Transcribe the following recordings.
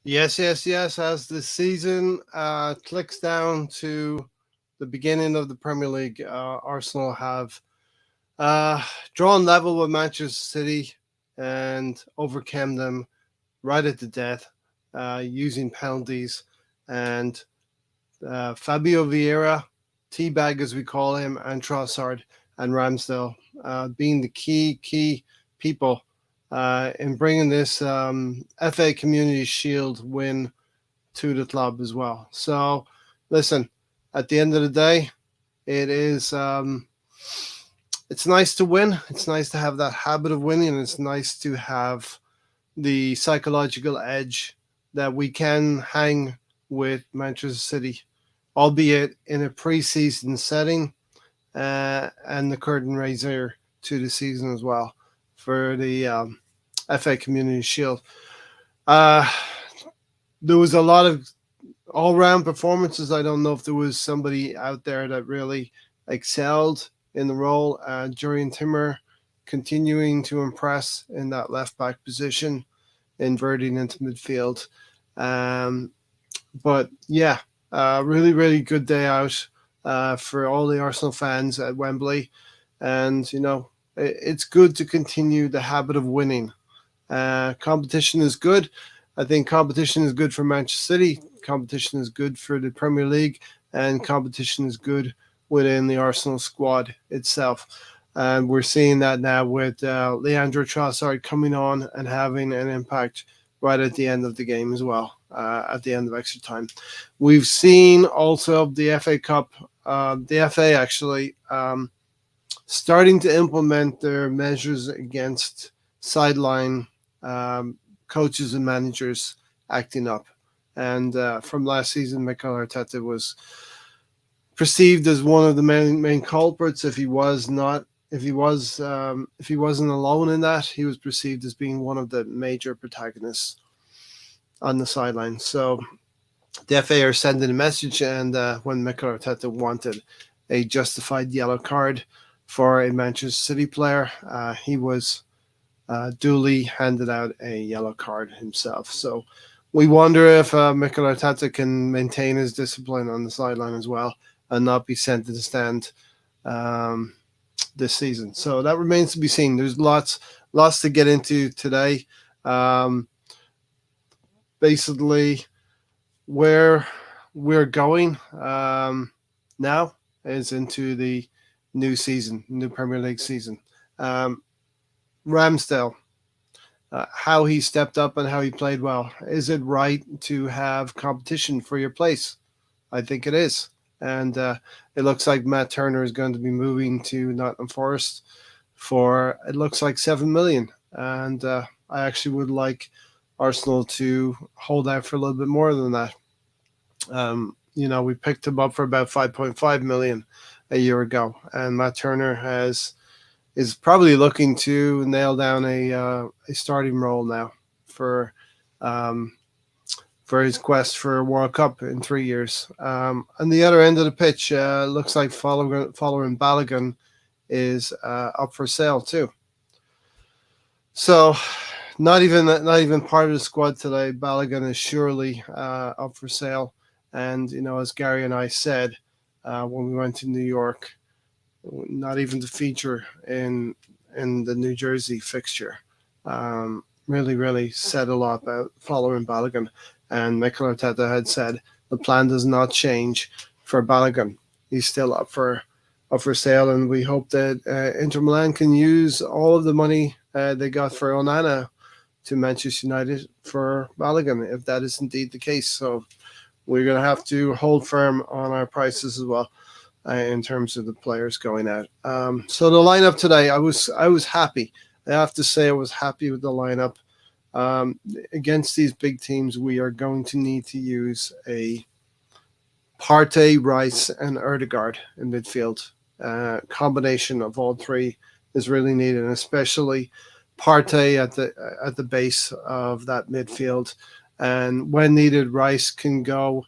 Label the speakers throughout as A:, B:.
A: Yes, yes, yes. As the season clicks down to the beginning of the Premier League, Arsenal have uh, drawn level with Manchester City and overcame them right at the death using penalties. And Fabio Vieira, Teabag as we call him, and Trossard and Ramsdale being the key people in bringing this FA Community Shield win to the club as well. So, listen, at the end of the day, it is it's nice to win. It's nice to have that habit of winning, and it's nice to have the psychological edge that we can hang with Manchester City, albeit in a preseason setting, and the curtain raiser to the season as well for the FA Community Shield. Uh, there was a lot of all round performances. I don't know if there was somebody out there that really excelled in the role. Jurriën Timber continuing to impress in that left back position, inverting into midfield. Um, but yeah, really good day out for all the Arsenal fans at Wembley. And, it's good to continue the habit of winning. Competition is good. I think competition is good for Manchester City. Competition is good for the Premier League, and competition is good within the Arsenal squad itself. And we're seeing that now with Leandro Trossard coming on and having an impact right at the end of the game as well, at the end of extra time. We've seen also the FA Cup, the FA actually starting to implement their measures against sideline coaches and managers acting up. And from last season, Mikel Arteta was perceived as one of the main culprits. If he wasn't alone in that, he was perceived as being one of the major protagonists on the sideline. So the FA are sending a message, and when Mikel Arteta wanted a justified yellow card for a Manchester City player, he was duly handed out a yellow card himself. So we wonder if Mikel Arteta can maintain his discipline on the sideline as well and not be sent to the stand um, this season. So that remains to be seen. There's lots to get into today. Um, Basically, where we're going now is into the new season, new Premier League season. Um, Ramsdale, how he stepped up and how he played well. Is it right to have competition for your place? I think it is. And it looks like Matt Turner is going to be moving to Nottingham Forest for, it looks like, 7 million. And I actually would like Arsenal to hold out for a little bit more than that. We picked him up for about 5.5 million a year ago, and Matt Turner is probably looking to nail down a starting role now for um, for his quest for a World Cup in 3 years. On the other end of the pitch, looks like following Balogun is up for sale too. So not even part of the squad today. Balogun is surely up for sale, and as Gary and I said when we went to New York, not even to feature in the New Jersey fixture. Really said a lot about following Balogun, and Mikel Arteta had said the plan does not change for Balogun. He's still up for sale, and we hope that Inter Milan can use all of the money they got for Onana to Manchester United for Balogun, if that is indeed the case. So we're going to have to hold firm on our prices as well in terms of the players going out. So the lineup today, I was happy. I have to say I was happy with the lineup. Against these big teams, we are going to need to use a Partey, Rice, and Erdegaard in midfield. Combination of all three is really needed, and especially Partey at the base of that midfield. And when needed, Rice can go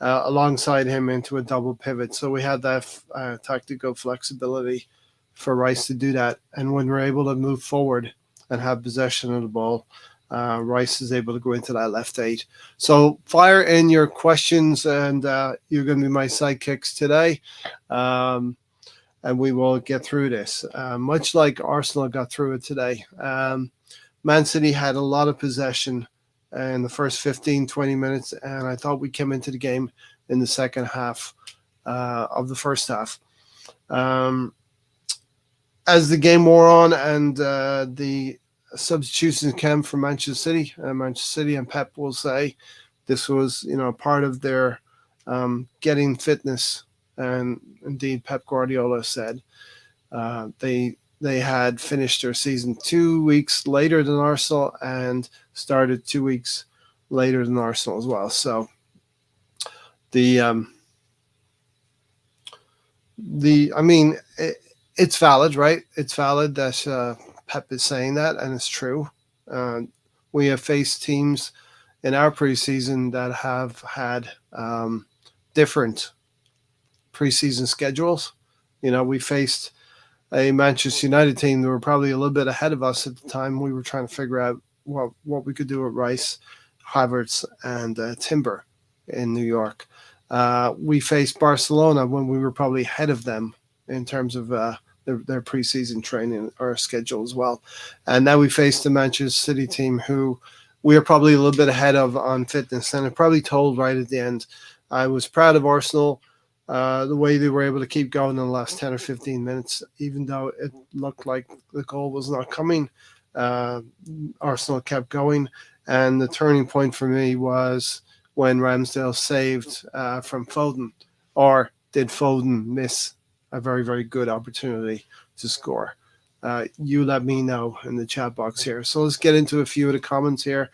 A: alongside him into a double pivot. So we had that tactical flexibility for Rice to do that. And when we're able to move forward and have possession of the ball, Rice is able to go into that left 8. So fire in your questions, and you're going to be my sidekicks today. And we will get through this. Much like Arsenal got through it today. Man City had a lot of possession in the first 15, 20 minutes, and I thought we came into the game in the second half of the first half. As the game wore on and the substitutions came from Manchester City and Pep will say this was, part of their getting fitness. And indeed, Pep Guardiola said they had finished their season 2 weeks later than Arsenal and started 2 weeks later than Arsenal as well. So it's valid, right? It's valid that Pep is saying that, and it's true. We have faced teams in our preseason that have had different preseason schedules. We faced a Manchester United team that were probably a little bit ahead of us at the time. We were trying to figure out what we could do with Rice, Havertz, and Timber in New York. We faced Barcelona when we were probably ahead of them in terms of their preseason training or schedule as well. And now we faced the Manchester City team who we are probably a little bit ahead of on fitness. And I probably told right at the end, I was proud of Arsenal, the way they were able to keep going in the last 10 or 15 minutes, even though it looked like the goal was not coming. Arsenal kept going. And the turning point for me was when Ramsdale saved from Foden, or did Foden miss a very, very good opportunity to score? You let me know in the chat box here. So let's get into a few of the comments here.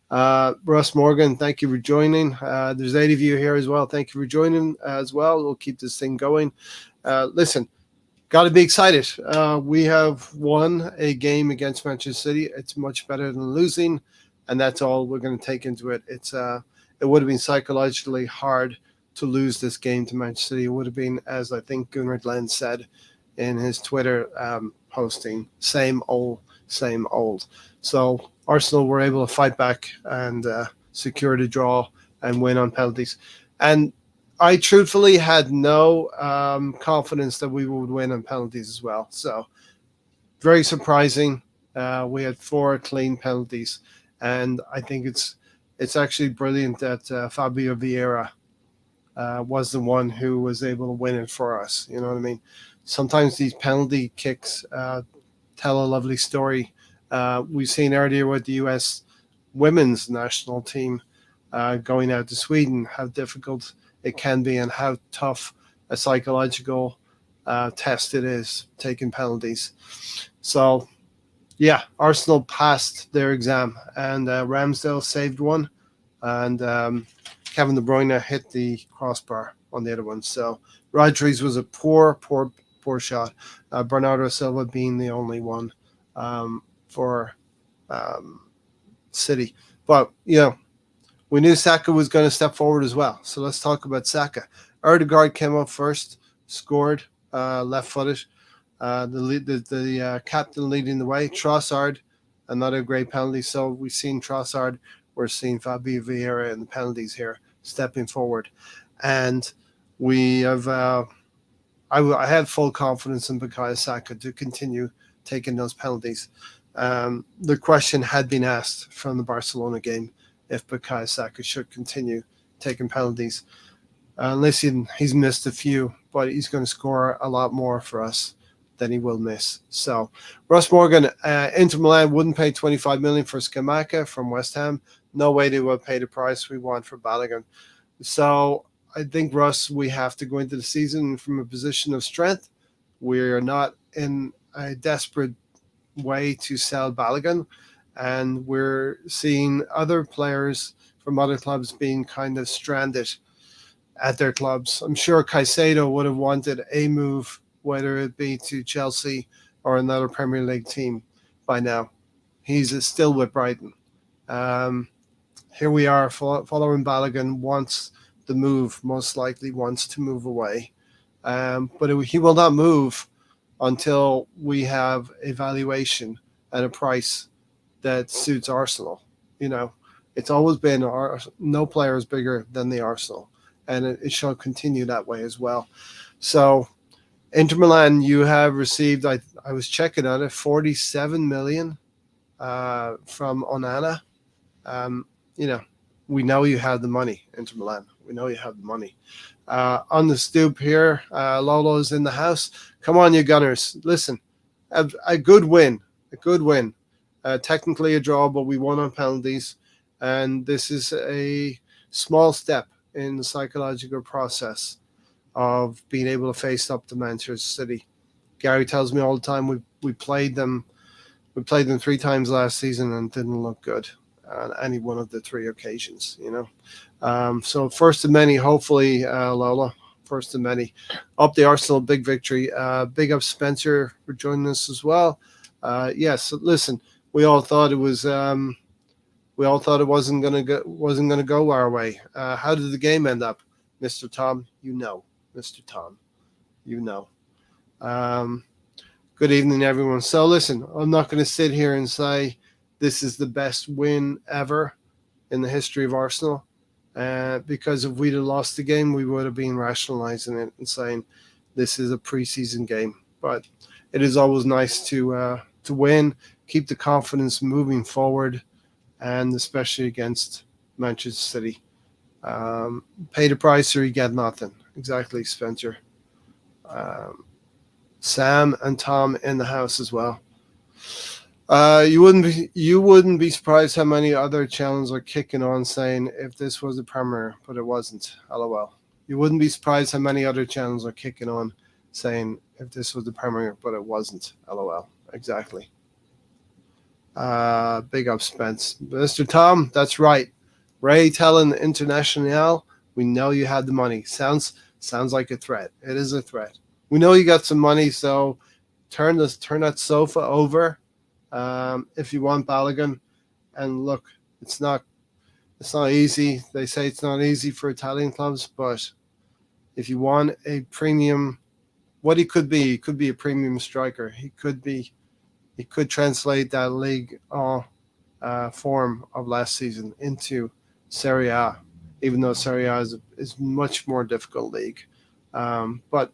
A: Russ Morgan, thank you for joining. There's 8 of you here as well. Thank you for joining as well. We'll keep this thing going. Listen, got to be excited. We have won a game against Manchester City. It's much better than losing, and that's all we're going to take into it. It would have been psychologically hard to lose this game to Manchester City. It would have been, as I think Gunnar Glenn said in his Twitter posting, same old, same old. So Arsenal were able to fight back and secure the draw and win on penalties. And I truthfully had no confidence that we would win on penalties as well. So very surprising. We had 4 clean penalties. And I think it's actually brilliant that Fabio Vieira was the one who was able to win it for us. You know what I mean? Sometimes these penalty kicks tell a lovely story. We've seen earlier with the U.S. women's national team going out to Sweden, how difficult it can be and how tough a psychological test it is taking penalties. So, yeah, Arsenal passed their exam, and Ramsdale saved one, and Kevin De Bruyne hit the crossbar on the other one. So Rodri's was a poor shot. Bernardo Silva being the only one for City. But, we knew Saka was going to step forward as well. So let's talk about Saka. Ødegaard came up first, scored, left-footed. The captain leading the way. Trossard, another great penalty. So we've seen Trossard. We're seeing Fabio Vieira in the penalties here, stepping forward. And we have I had full confidence in Bukayo Saka to continue taking those penalties. The question had been asked from the Barcelona game if Bukayo Saka should continue taking penalties. Listen, he's missed a few, but he's going to score a lot more for us than he will miss. So, Russ Morgan, Inter Milan wouldn't pay 25 million for Scamacca from West Ham. No way they would pay the price we want for Balogun. So, I think, Russ, we have to go into the season from a position of strength. We're not in a desperate way to sell Balogun, and we're seeing other players from other clubs being kind of stranded at their clubs. I'm sure Caicedo would have wanted a move, whether it be to Chelsea or another Premier League team by now. He's still with Brighton. Here we are, following Balogun wants the move, most likely wants to move away. But he will not move until we have a valuation at a price that suits Arsenal. You know, it's always been no player is bigger than the Arsenal, and it shall continue that way as well. So Inter Milan, you have received. I was checking on it, 47 million from Onana. Um, you know, we know you have the money, Inter Milan. We know you have the money. On the stoop here, Lolo's in the house. Come on, you Gunners. Listen, a good win. A good win. Technically a draw, but we won on penalties. And this is a small step in the psychological process of being able to face up to Manchester City. Gary tells me all the time we played them. We played them 3 times last season and didn't look good on any one of the 3 occasions. So first of many, hopefully, Lola. First of many. Up the Arsenal, big victory. Big up Spencer for joining us as well. Yes, listen, we all thought it was. We all thought it wasn't gonna go our way. How did the game end up, Mr. Tom? Mr. Tom. Good evening, everyone. So listen, I'm not going to sit here and say this is the best win ever in the history of Arsenal, because if we'd have lost the game, we would have been rationalizing it and saying this is a preseason game. But it is always nice to win, keep the confidence moving forward, and especially against Manchester City. Pay the price or you get nothing. Exactly, Spencer. Sam and Tom in the house as well. You wouldn't be surprised how many other channels are kicking on saying if this was a Premier, but it wasn't. LOL. You wouldn't be surprised how many other channels are kicking on saying if this was the Premier, but it wasn't. LOL. Exactly. Big up, Spence. Mr. Tom, that's right. Ray telling International, we know you had the money. Sounds like a threat. It is a threat. We know you got some money, so turn that sofa over if you want Balogun. And look, it's not easy. They say it's not easy for Italian clubs, but if you want a premium, what he could be a premium striker. He could translate that league form of last season into Serie A, even though Serie A is much more difficult league. But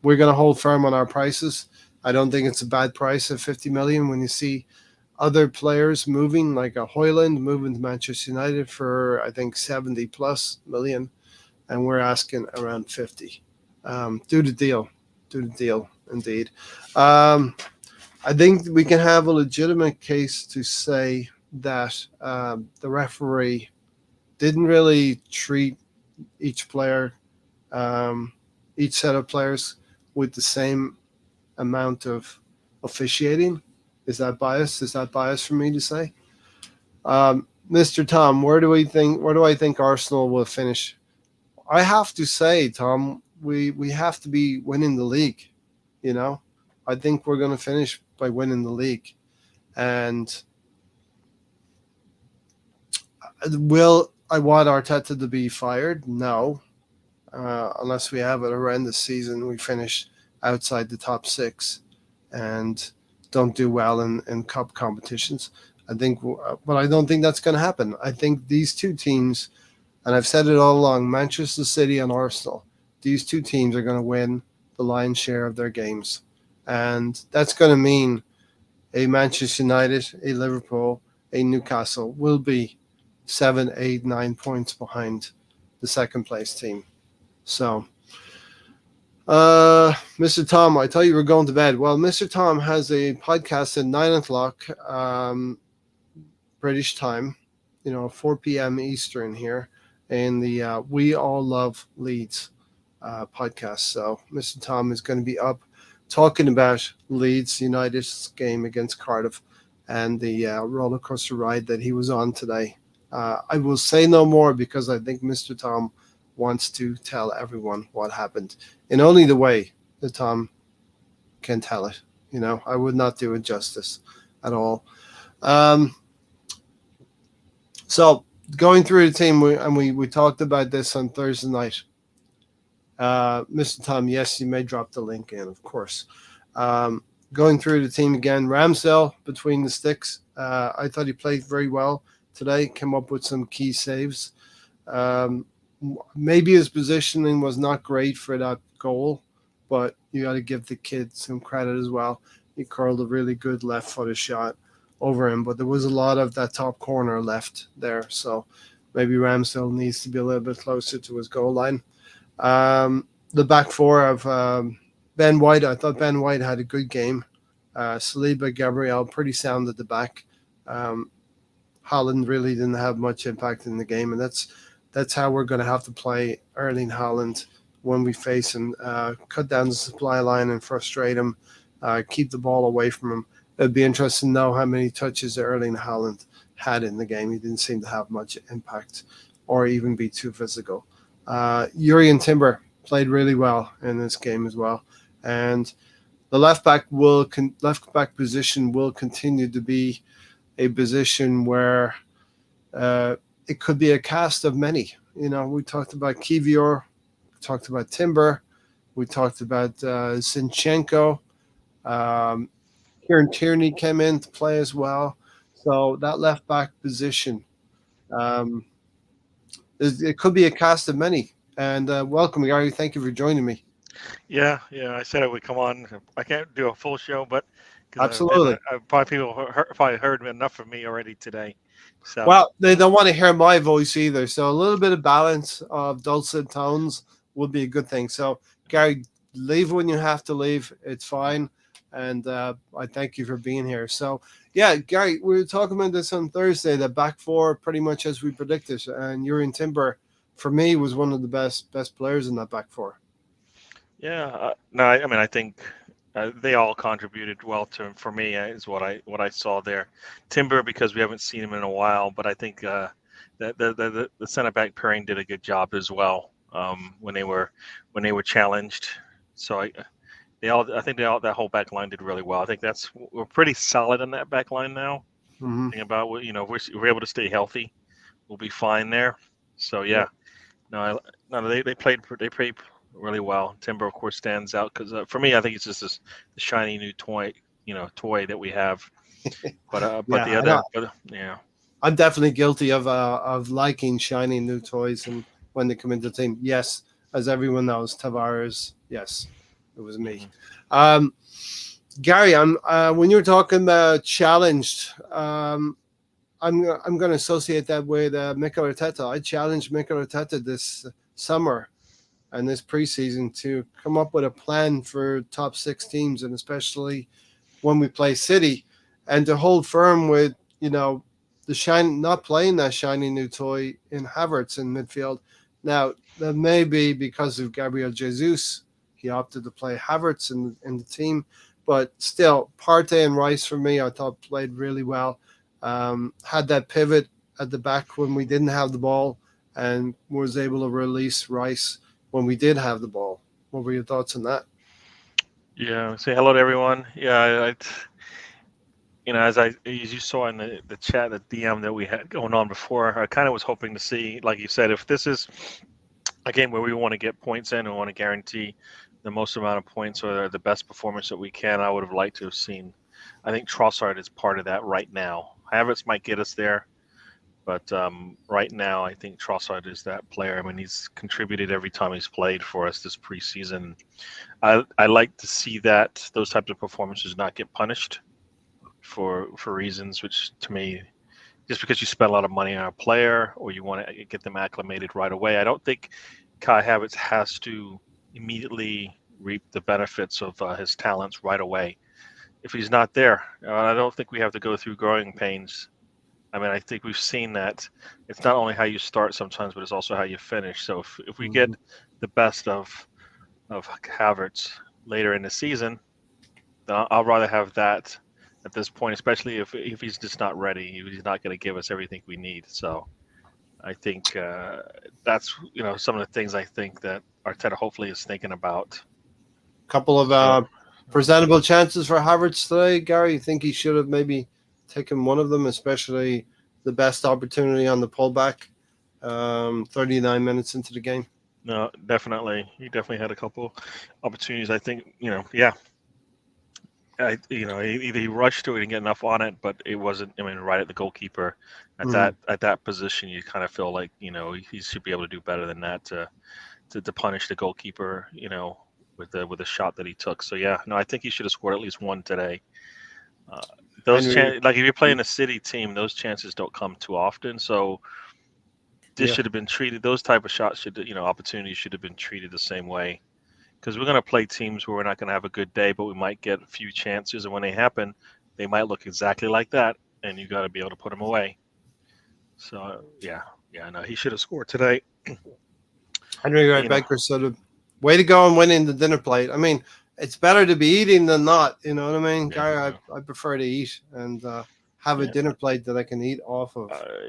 A: we're going to hold firm on our prices. I don't think it's a bad price of 50 million when you see other players moving, like a Højlund moving to Manchester United for, I think, 70 plus million, and we're asking around 50. Do the deal, indeed. I think we can have a legitimate case to say that the referee didn't really treat each player, each set of players with the same amount of officiating. Is that bias? Is that bias for me to say? Mr. Tom, where do I think Arsenal will finish? I have to say, Tom, we have to be winning the league. I think we're going to finish by winning the league. And will I want Arteta to be fired? No. Unless we have a horrendous season, we finish outside the top 6 and don't do well in cup competitions. But I don't think that's going to happen. I think these 2 teams, and I've said it all along, Manchester City and Arsenal, these 2 teams are going to win the lion's share of their games. And that's going to mean a Manchester United, a Liverpool, a Newcastle will be 7, 8, 9 points behind the second place team. So, Mr. Tom, I thought you were going to bed. Well, Mr. Tom has a podcast at 9 o'clock British time, 4 p.m. Eastern here, in the We All Love Leeds podcast. So, Mr. Tom is going to be up talking about Leeds United's game against Cardiff and the roller coaster ride that he was on today. I will say no more because I think Mr. Tom wants to tell everyone what happened in only the way that Tom can tell it. I would not do it justice at all. So going through the team, we talked about this on Thursday night. Mr. Tom, yes, you may drop the link in, of course. Going through the team again, Ramsdale between the sticks. I thought he played very well. today. Came up with some key saves. Um, Maybe his positioning was not great for that goal, but you got to give the kid some credit as well. He curled a really good left-footed shot over him, but there was a lot of that top corner left there, so maybe Ramsdale needs to be a little bit closer to his goal line. The back four of Ben White, I thought Ben White had a good game. Saliba, Gabriel, pretty sound at the back. Um, Holland really didn't have much impact in the game, and that's how we're going to have to play Erling Haaland when we face him. Cut down the supply line and frustrate him. Keep the ball away from him. It'd be interesting to know how many touches Erling Haaland had in the game. He didn't seem to have much impact or even be too physical. Jurrien Timber played really well in this game as well, and the left back position will continue to be a position where it could be a cast of many. You know, we talked about Kivior, we talked about Timber, we talked about Zinchenko. Kieran Tierney came in to play as well. So that left back position, um, it could be a cast of many. And welcome, Gary. Thank you for joining me.
B: Yeah, yeah. I said I would come on. I can't do a full show, but because
A: Absolutely.
B: probably people probably heard enough from me already today. So
A: Well, they don't want to hear my voice either. So a little bit of balance of dulcet tones would be a good thing. So, Gary, leave when you have to leave. It's fine. And I thank you for being here. So, yeah, Gary, we were talking about this on Thursday, the back four, pretty much as we predicted. And Jurrien Timber, for me, was one of the best players in that back four.
B: yeah, no, I mean I think they all contributed well to for me is what I saw there. Timber because we haven't seen him in a while, but I think the center back pairing did a good job as well when they were challenged. So I think that whole back line did really well. I think we're pretty solid in that back line now.
A: Mm-hmm.
B: Think about if we're able to stay healthy, we'll be fine there. So yeah, no, they played really well. Timber of course stands out because for me I think it's just the shiny new toy that we have. But the other yeah.
A: I'm definitely guilty of liking shiny new toys, and when they come into the team, yes, as everyone knows, Tavares, yes, it was me.
B: Mm-hmm.
A: Gary, when you're talking about challenged, I'm going to associate that with Mikel Arteta. I challenged Mikel Arteta this summer and this preseason to come up with a plan for top six teams, and especially when we play City, and to hold firm with not playing that shiny new toy in Havertz in midfield. Now that may be because of Gabriel Jesus. He opted to play Havertz in the team, but still, Partey and Rice for me, I thought played really well. Had that pivot at the back when we didn't have the ball, and was able to release Rice when we did have the ball. What were your thoughts on that?
B: Yeah, say hello to everyone. Yeah, as you saw in the chat, the DM that we had going on before, I kind of was hoping to see, like you said, if this is a game where we want to get points in and want to guarantee the most amount of points or the best performance that we can, I would have liked to have seen. I think Trossard is part of that right now. Havertz might get us there, but right now I think Trossard is that player. I mean, he's contributed every time he's played for us this preseason. I like to see that those types of performances not get punished for reasons which, to me, just because you spend a lot of money on a player or you want to get them acclimated right away, I don't think Kai Havertz has to immediately reap the benefits of his talents right away. If he's not there, I don't think we have to go through growing pains. I mean, I think we've seen that it's not only how you start sometimes, but it's also how you finish. So if we get the best of Havertz later in the season, then I'll rather have that at this point, especially if he's just not ready. He's not going to give us everything we need. So I think that's some of the things I think that Arteta hopefully is thinking about.
A: Couple of presentable chances for Havertz today, Gary. You think he should have maybe taken one of them, especially the best opportunity on the pullback, 39 minutes into the game?
B: No, definitely. He definitely had a couple opportunities. I think, yeah. either he rushed to it and get enough on it, but it wasn't. I mean, right at the goalkeeper, at that position, you kind of feel like he should be able to do better than that to punish the goalkeeper. With the shot that he took. So yeah, no, I think he should have scored at least one today. Like if you're playing a City team, those chances don't come too often. So this should have been treated. Those type of shots opportunities should have been treated the same way. Because we're going to play teams where we're not going to have a good day, but we might get a few chances, and when they happen, they might look exactly like that, and you got to be able to put them away. So no, he should have scored today.
A: Henry Becker sort of way to go on winning the dinner plate. I mean, it's better to be eating than not. You know what I mean, Gary? I prefer to eat and have a dinner plate that I can eat off of.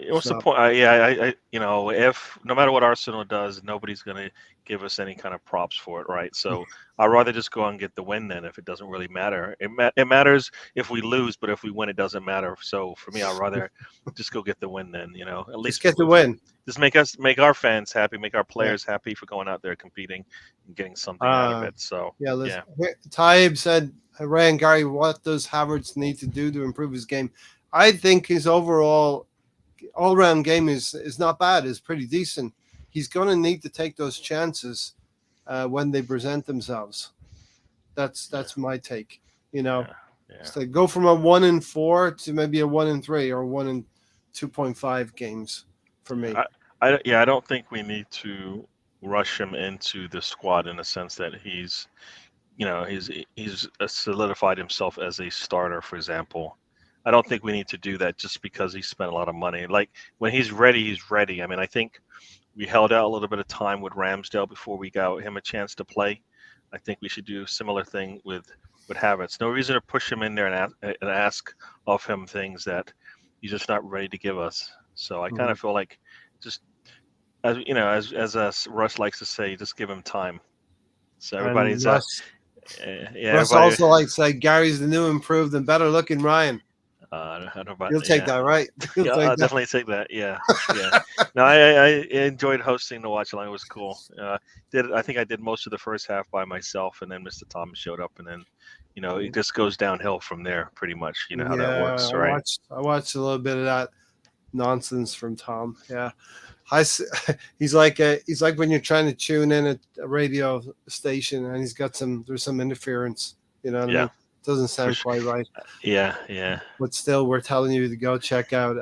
B: What's the point? If no matter what Arsenal does, nobody's going to give us any kind of props for it, right? So I'd rather just go and get the win then. If it doesn't really matter, it matters if we lose, but if we win, it doesn't matter. So for me, I'd rather just go get the win then. At least
A: get the win.
B: Just make our fans happy, make our players happy for going out there competing and getting something out of it. So
A: Taib said, Ray and Gary, what does Havertz need to do to improve his game? I think his all-round game is not bad. It's pretty decent. He's going to need to take those chances when they present themselves. That's my take. So go from a 1-4 to maybe a 1-3 or 1-2.5 games for me.
B: I don't think we need to rush him into the squad in the sense that he's solidified himself as a starter, for example. I don't think we need to do that just because he spent a lot of money. Like when he's ready, he's ready. I mean, I think we held out a little bit of time with Ramsdale before we got him a chance to play. I think we should do a similar thing with Havertz. No reason to push him in there and ask of him things that he's just not ready to give us. So I kind of feel like just as Russ likes to say, just give him time. So everybody's
A: Russ also likes to say Gary's the new, improved, and better looking Ryan.
B: I don't know about
A: You'll take that, right?
B: I'll definitely take that. Yeah. No, I enjoyed hosting the watch along. It was cool. I think I did most of the first half by myself, and then Mr. Thomas showed up, and then it just goes downhill from there, pretty much. You know how that works, right?
A: I watched a little bit of that nonsense from Tom. Yeah. He's like when you're trying to tune in a radio station and there's some interference. You know what I mean? Doesn't sound quite right.
B: Yeah.
A: But still, we're telling you to go check out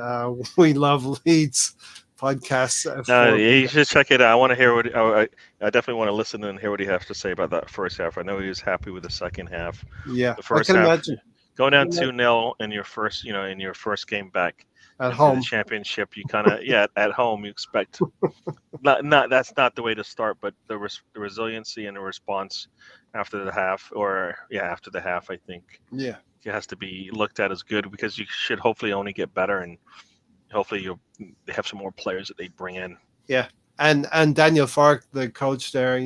A: We Love Leeds podcast.
B: No, you should check it out. I want to hear I definitely want to listen and hear what he has to say about that first half. I know he was happy with the second half.
A: Yeah,
B: the first
A: I can
B: half,
A: imagine.
B: Going down 2-0 in your first game back
A: at home,
B: the championship. You kind of at home you expect not that's not the way to start, but the resiliency and the response after the half, I think it has to be looked at as good because you should hopefully only get better and hopefully they have some more players that they bring in.
A: Yeah, and Daniel Farke, the coach there,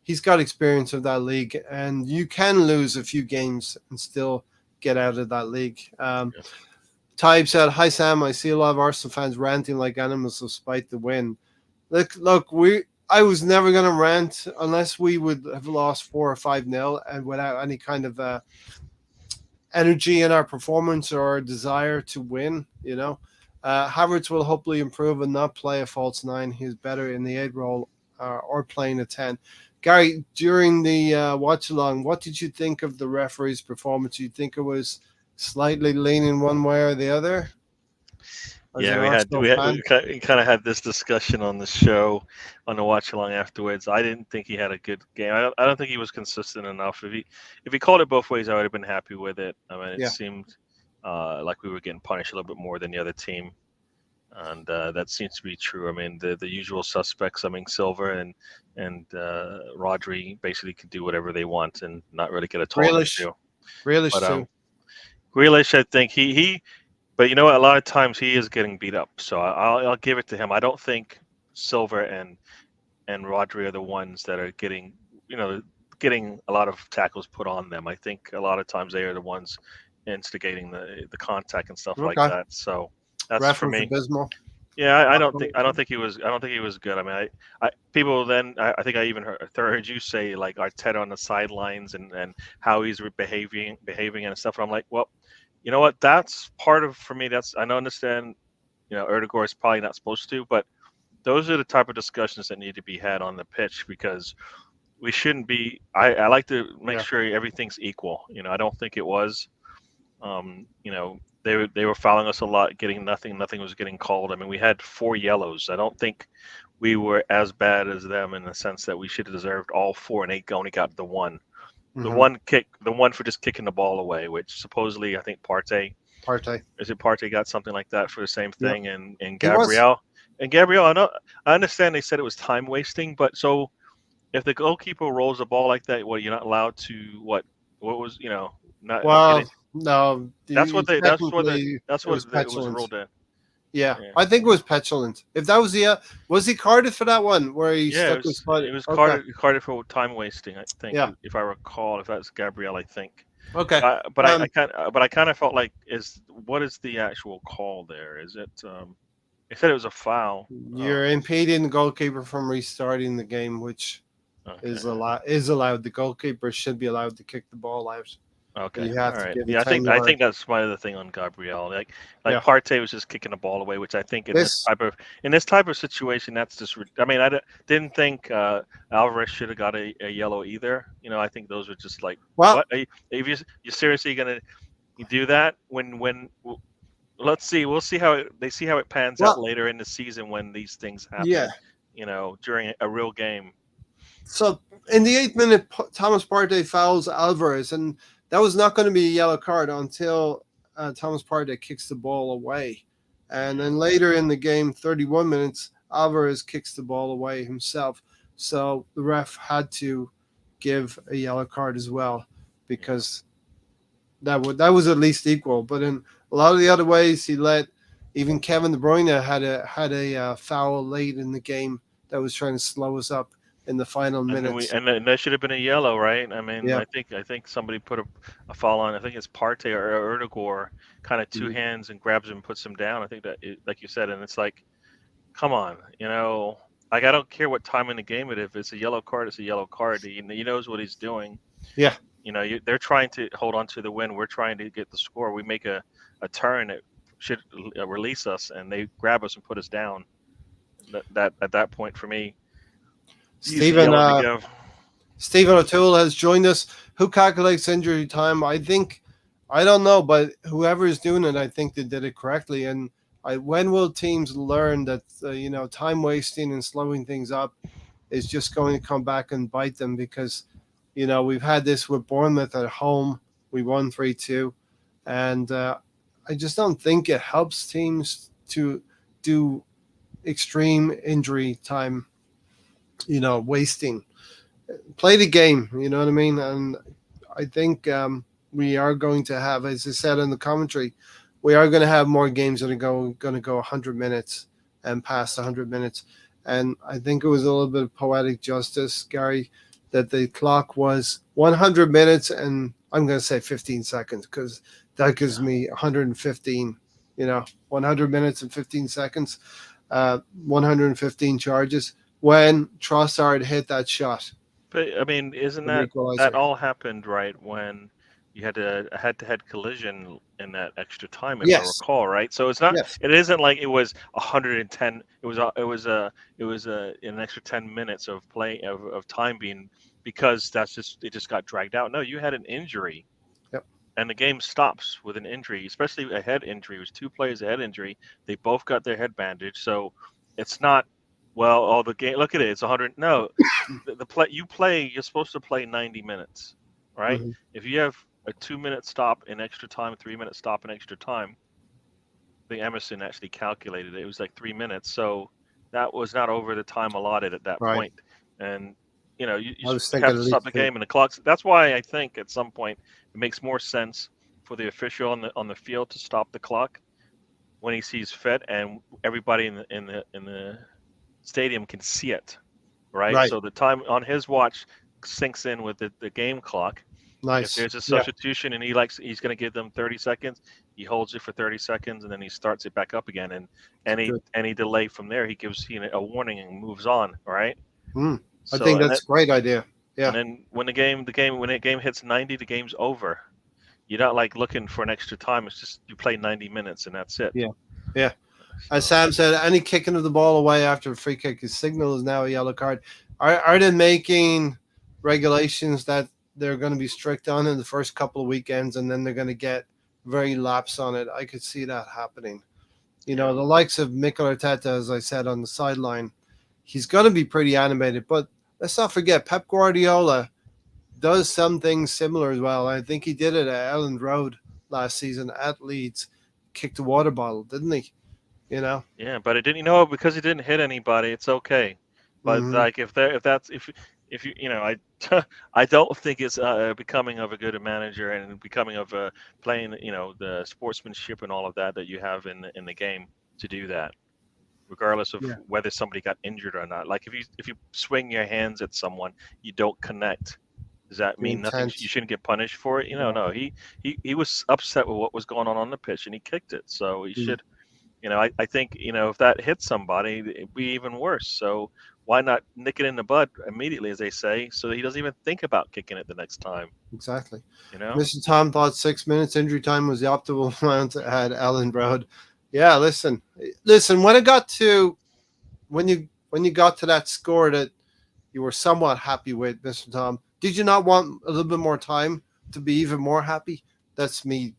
A: he's got experience of that league, and you can lose a few games and still get out of that league. Taib said, "Hi Sam, I see a lot of Arsenal fans ranting like animals despite the win. Look, I was never going to rant unless we would have lost 4 or 5-0 and without any kind of energy in our performance or desire to win. Havertz will hopefully improve and not play a false 9. He's better in the 8 role or playing a 10. Gary, during the watch along, what did you think of the referee's performance? Do you think it was slightly leaning one way or the other?
B: We kind of had this discussion on the show, on the watch along afterwards. I didn't think he had a good game. I don't think he was consistent enough. If he called it both ways, I would have been happy with it. I mean, it seemed like we were getting punished a little bit more than the other team, and that seems to be true. I mean, the usual suspects. I mean, Silva and Rodri basically can do whatever they want and not really get a toll.
A: Grealish too.
B: Grealish, I think he. But you know what? A lot of times he is getting beat up, so I'll give it to him. I don't think Silva and Rodri are the ones that are getting a lot of tackles put on them. I think a lot of times they are the ones instigating the contact and stuff like that. So that's for me.
A: Abysmal.
B: Yeah, I don't think he was. I don't think he was good. I mean, people then. I think I even heard you say like Arteta on the sidelines and how he's behaving and stuff. And I'm like, well, you know what? That's part of for me. That's I don't understand. You know, Erdegaard is probably not supposed to, but those are the type of discussions that need to be had on the pitch because we shouldn't be. I like to make
A: Yeah.
B: sure everything's equal. You know, I don't think it was. You know, they were fouling us a lot, getting nothing. Nothing was getting called. I mean, we had 4 yellows. I don't think we were as bad as them in the sense that we should have deserved all four, and they only got the one. The
A: Hmm.
B: one kick, the one for just kicking the ball away, which supposedly I think
A: Partey.
B: Partey got something like that for the same
A: Yep.
B: thing, and
A: He was.
B: Gabriel. I understand they said it was time wasting, but so if the goalkeeper rolls the ball like that, what you're not allowed to what was not get it.
A: Well, no,
B: That's what they.
A: technically
B: That's
A: it was
B: what it was
A: petulant.
B: ruled in.
A: Yeah,
B: Yeah,
A: I think it was petulant. If that was the was he carded for that one where he
B: yeah.
A: stuck his foot?
B: It was
A: Okay.
B: carded for time wasting. I think
A: Yeah.
B: if I recall, if that's Gabriel, I think.
A: Okay.
B: But
A: Um,
B: I kind of felt like what is the actual call there? Is it? They said it was a foul.
A: you're impeding the goalkeeper from restarting the game, which
B: Okay.
A: is allowed. The goalkeeper should be allowed to kick the ball out.
B: Okay.
A: You
B: All
A: have to
B: right.
A: give a
B: Yeah,
A: 10
B: I
A: yard.
B: think that's my other thing on Gabriel. Like
A: Yeah.
B: Partey was just kicking the ball away, which I think
A: This
B: in this type of situation, that's just. I mean, didn't think Alvarez should have got a yellow either. You know, I think those were just like,
A: well,
B: what? Are you seriously gonna do that let's see. We'll see they see how it pans out
A: well,
B: later in the season when these things
A: yeah.
B: happen. You know, during a real game.
A: So in the 8th minute, Thomas Partey fouls Alvarez, and that was not going to be a yellow card until Thomas Partey kicks the ball away. And then later in the game, 31 minutes, Alvarez kicks the ball away himself. So the ref had to give a yellow card as well because that was at least equal. But in a lot of the other ways, he let even Kevin De Bruyne had a foul late in the game that was trying to slow us up in the final minutes.
B: And that should have been a yellow, right? I mean,
A: Yeah.
B: I think somebody put a foul on. I think it's Partey or Erdegaard, kind of two
A: Mhm.
B: hands and grabs him and puts him down. I think like you said, and it's like, come on, like I don't care what time in the game it. If it's a yellow card, it's a yellow card. He knows what he's doing.
A: Yeah.
B: They're trying to hold on to the win. We're trying to get the score. We make a turn that should release us, and they grab us and put us down. That at that point for me.
A: Stephen O'Toole has joined us. Who calculates injury time? I don't know, but whoever is doing it, I think they did it correctly. And when will teams learn that time wasting and slowing things up is just going to come back and bite them? Because we've had this with Bournemouth at home. We won 3-2, and I just don't think it helps teams to do extreme injury time. Wasting. Play the game. You know what I mean? And I think we are going to have, as I said in the commentary, we are going to have more games that are going to go 100 minutes and past 100 minutes. And I think it was a little bit of poetic justice, Gary, that the clock was 100 minutes and I'm going to say 15 seconds because that gives me 115, 100 minutes and 15 seconds, 115 charges when Trossard hit that shot.
B: But I mean, isn't that all happened right when you had a head-to-head collision in that extra time, if I recall, right? So it's not.
A: Yes.
B: It isn't like it was 110. It was an extra 10 minutes of play of time being because it just got dragged out. No, you had an injury.
A: Yep.
B: And the game stops with an injury, especially a head injury. It was 2 players a head injury. They both got their head bandaged, so it's not. Well, the game. Look at it. It's 100. No, the play you play. You're supposed to play 90 minutes, right?
A: Mm-hmm.
B: If you have a 2-minute stop in extra time, 3-minute stop in extra time, I think Emerson actually calculated it. It was like 3 minutes, so that was not over the time allotted at that point. And you have to stop the game and the clocks. That's why I think at some point it makes more sense for the official on the field to stop the clock when he sees fit and everybody in the stadium can see it, right? So the time on his watch sinks in with the game clock, If
A: Nice.
B: there's a
A: Yeah,
B: substitution and he's going to give them 30 seconds, he holds it for 30 seconds and then he starts it back up again. And
A: it's good.
B: any delay from there, he gives a warning and moves on. All right.
A: Hmm. I
B: So
A: think that's a great idea.
B: and
A: Yeah,
B: then when the game hits 90, the game's over. You're not like looking for an extra time. It's just you play 90 minutes and that's it.
A: yeah, yeah. As
B: So
A: Sam said, any kicking of the ball away after a free kick is signal is now a yellow card. Are they making regulations that they're going to be strict on in the first couple of weekends, and then they're going to get very lax on it? I could see that happening. You know,
B: yeah,
A: the likes of Mikel Arteta, as I said on the sideline, he's going to be pretty animated. But let's not forget, Pep Guardiola does some things similar as well. I think he did it at Elland Road last season at Leeds, kicked a water bottle, didn't he? You know.
B: yeah. But it didn't. Because he didn't hit anybody, it's okay. But
A: Hmm.
B: like if you I I don't think it's becoming of a good manager and becoming of a playing the sportsmanship and all of that you have in the game to do that, regardless of
A: Yeah.
B: whether somebody got injured or not. Like if you swing your hands at someone, you don't connect. Does that
A: The
B: mean nothing?
A: intent.
B: You shouldn't get punished for it?
A: Yeah.
B: No. He was upset with what was going on the pitch and he kicked it. So he
A: Mm,
B: should. I think if that hits somebody, it'd be even worse. So why not nick it in the bud immediately, as they say, so that he doesn't even think about kicking it the next time?
A: exactly.
B: You know?
A: Mr. Tom thought 6 minutes injury time was the optimal amount at Ellen Road. Yeah, listen. When you got to that score that you were somewhat happy with, Mr. Tom, did you not want a little bit more time to be even more happy? That's me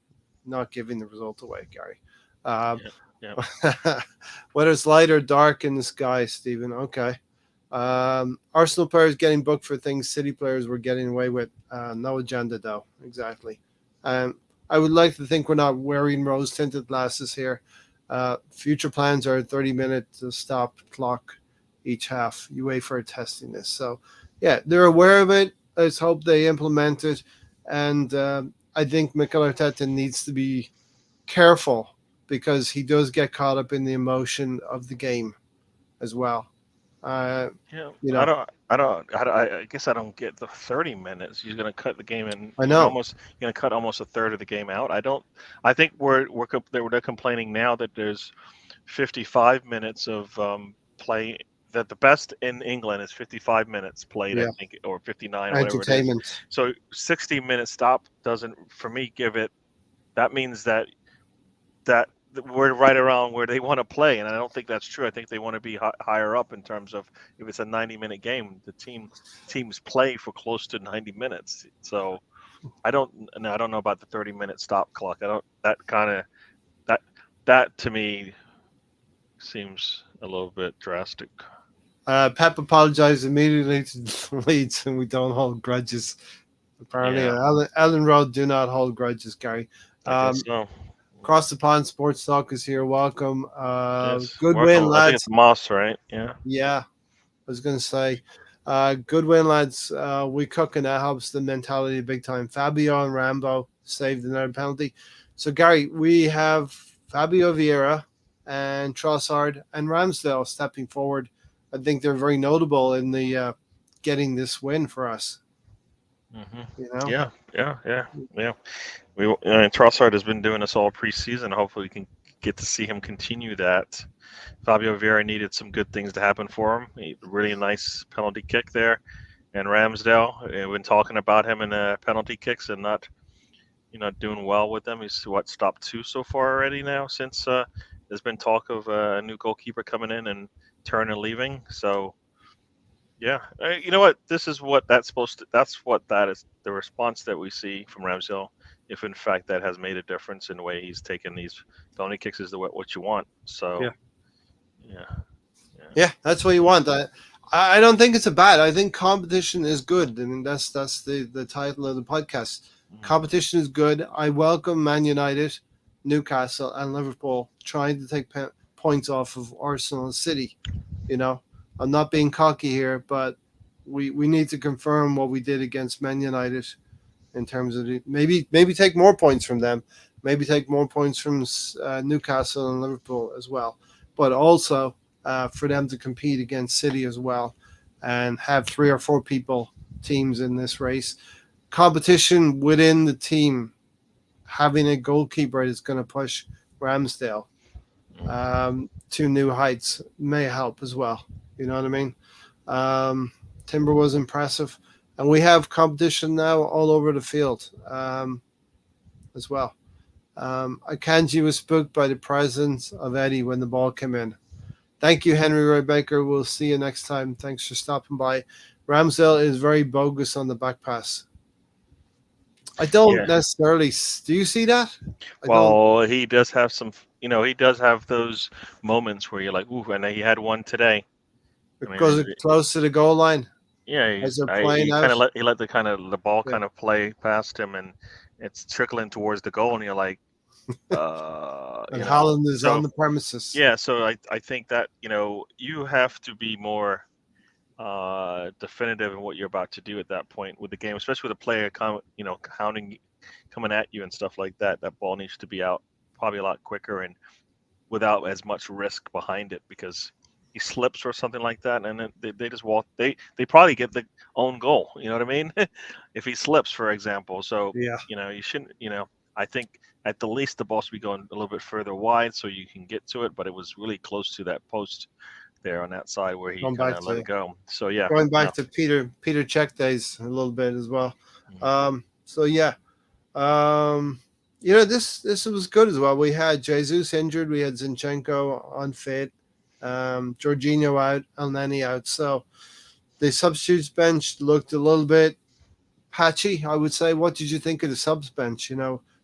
A: not giving the result away, Gary. Um,
B: Yeah. Yeah.
A: whether it's light or dark in the sky, Stephen. Okay. Arsenal players getting booked for things City players were getting away with. No agenda, though. Exactly. I would like to think we're not wearing rose tinted glasses here. Future plans are a 30-minute stop clock each half. UEFA are testing this. So, yeah, they're aware of it. Let's hope they implement it. And I think Mikel Arteta needs to be careful because he does get caught up in the emotion of the game as well. Uh,
B: Yeah.
A: you
B: I
A: know,
B: don't. I don't. I guess I don't get the 30 minutes. He's going to cut the game and
A: I know.
B: you're going to cut almost a third of the game out. I don't. I think they're complaining now that there's 55 minutes of play. That the best in England is 55 minutes played, I
A: Yeah,
B: think, or 59 or whatever it is.
A: entertainment.
B: So 60-minute stop doesn't, for me, give it. That means that we're right around where they want to play, and I don't think that's true. I think they want to be higher up in terms of if it's a 90-minute game, the teams play for close to 90 minutes. So I don't know about the 30-minute stop clock. I don't that that to me seems a little bit drastic.
A: Pep apologized immediately to Leeds, and we don't hold grudges. Apparently,
B: Yeah,
A: Ellen Road do not hold grudges, Gary.
B: I guess
A: Um,
B: so.
A: Across the pond, Sports Talk is here. Welcome.
B: Yes,
A: Good win,
B: welcome. I think it's
A: lads.
B: Moss, right? Yeah.
A: Yeah, I was going to say, good win, lads. We cook, and that helps the mentality big time. Fabio and Rambo saved another penalty. So, Gary, we have Fabio Vieira and Trossard and Ramsdale stepping forward. I think they're very notable in the getting this win for us.
B: Hmm.
A: You know,
B: Yeah. Trossard has been doing this all preseason. Hopefully, we can get to see him continue that. Fabio Vieira needed some good things to happen for him. Really nice penalty kick there, and Ramsdale. We've been talking about him in penalty kicks and not, doing well with them. He's stopped two so far already now since there's been talk of a new goalkeeper coming in and Turner leaving. So yeah, you know what? This is what that's supposed to. That's what that is. The response that we see from Ramsdale, if in fact that has made a difference in the way he's taken these penalty kicks, is what you want. So
A: yeah,
B: yeah,
A: yeah, that's what you want. I don't think it's a bad. I think competition is good. I mean, that's the title of the podcast.
B: Mhm.
A: Competition is good. I welcome Man United, Newcastle, and Liverpool trying to take points off of Arsenal and City. You know, I'm not being cocky here, but we need to confirm what we did against Man United in terms of maybe take more points from them, maybe take more points from Newcastle and Liverpool as well, but also for them to compete against City as well, and have 3 or 4 teams in this race. competition within the team, having a goalkeeper that's going to push Ramsdale to new heights may help as well. You know what I mean? Timber was impressive, and we have competition now all over the field as well. Akanji was spooked by the presence of Eddie when the ball came in. Thank you, Henry Roy Baker. We'll see you next time. Thanks for stopping by. Ramsdale is very bogus on the back pass. I don't necessarily. Do you see that?
B: Well, he does have some. He does have those moments where you're like, "Ooh!" And he had one today.
A: Because it's close to the goal line.
B: Yeah, he let the ball kind of play past him, and it's trickling towards the goal, and you're like,
A: and Haaland is on the premises.
B: Yeah, so I think that you have to be more definitive in what you're about to do at that point with the game, especially with a player coming at you and stuff like that. That ball needs to be out probably a lot quicker and without as much risk behind it, because he slips or something like that, and then they just walk. They probably get the own goal. You know what I mean? If he slips, for example. So
A: yeah,
B: you shouldn't. I think at the least the ball should be going a little bit further wide so you can get to it, but it was really close to that post there on that side where he kind of let it go. So yeah,
A: going back to Peter Cech days a little bit as well. So yeah, this was good as well. We had Jesus injured, we had Zinchenko unfit, Jorginho out, Elneny out. So the substitutes bench looked a little bit patchy, I would say. What did you think of the subs bench?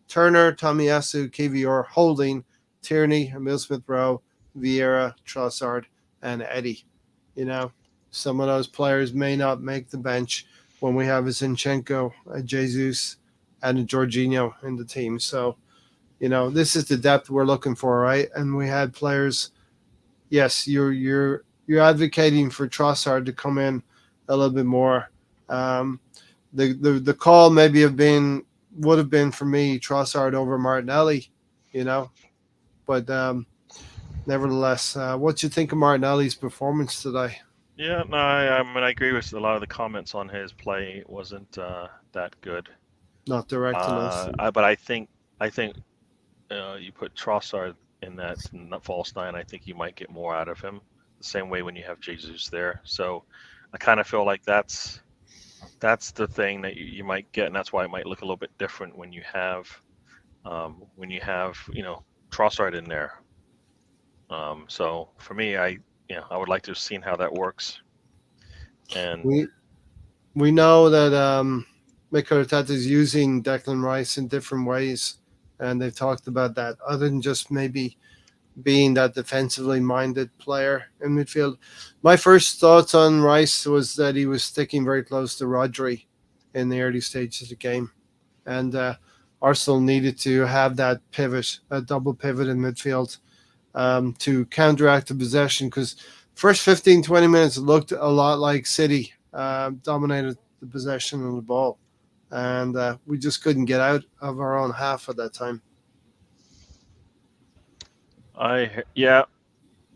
A: Turner, Tomiyasu, Kivior, Holding, Tierney, Emil Smith-Rowe, Vieira, Trossard, and Eddie. Some of those players may not make the bench when we have a Zinchenko, a Jesus, and a Jorginho in the team. So, this is the depth we're looking for, right? And we had players. Yes, you're advocating for Trossard to come in a little bit more. The call maybe would have been for me Trossard over Martinelli, but nevertheless, what do you think of Martinelli's performance today?
B: Yeah, no, I agree with a lot of the comments on his play. It wasn't that good.
A: Not direct enough.
B: But I think you put Trossard in that false nine. I think you might get more out of him. The same way when you have Jesus there. So I kind of feel like that's the thing that you might get, and that's why it might look a little bit different when you have Trossard in there. So for me, I would like to have seen how that works. And
A: we know that Mikel Arteta is using Declan Rice in different ways, and they've talked about that. Other than just maybe being that defensively minded player in midfield. My first thoughts on Rice was that he was sticking very close to Rodri in the early stages of the game. And Arsenal needed to have that pivot, a double pivot in midfield to counteract the possession, because first 15, 20 minutes looked a lot like City dominated the possession of the ball. And we just couldn't get out of our own half at that time.
B: I guess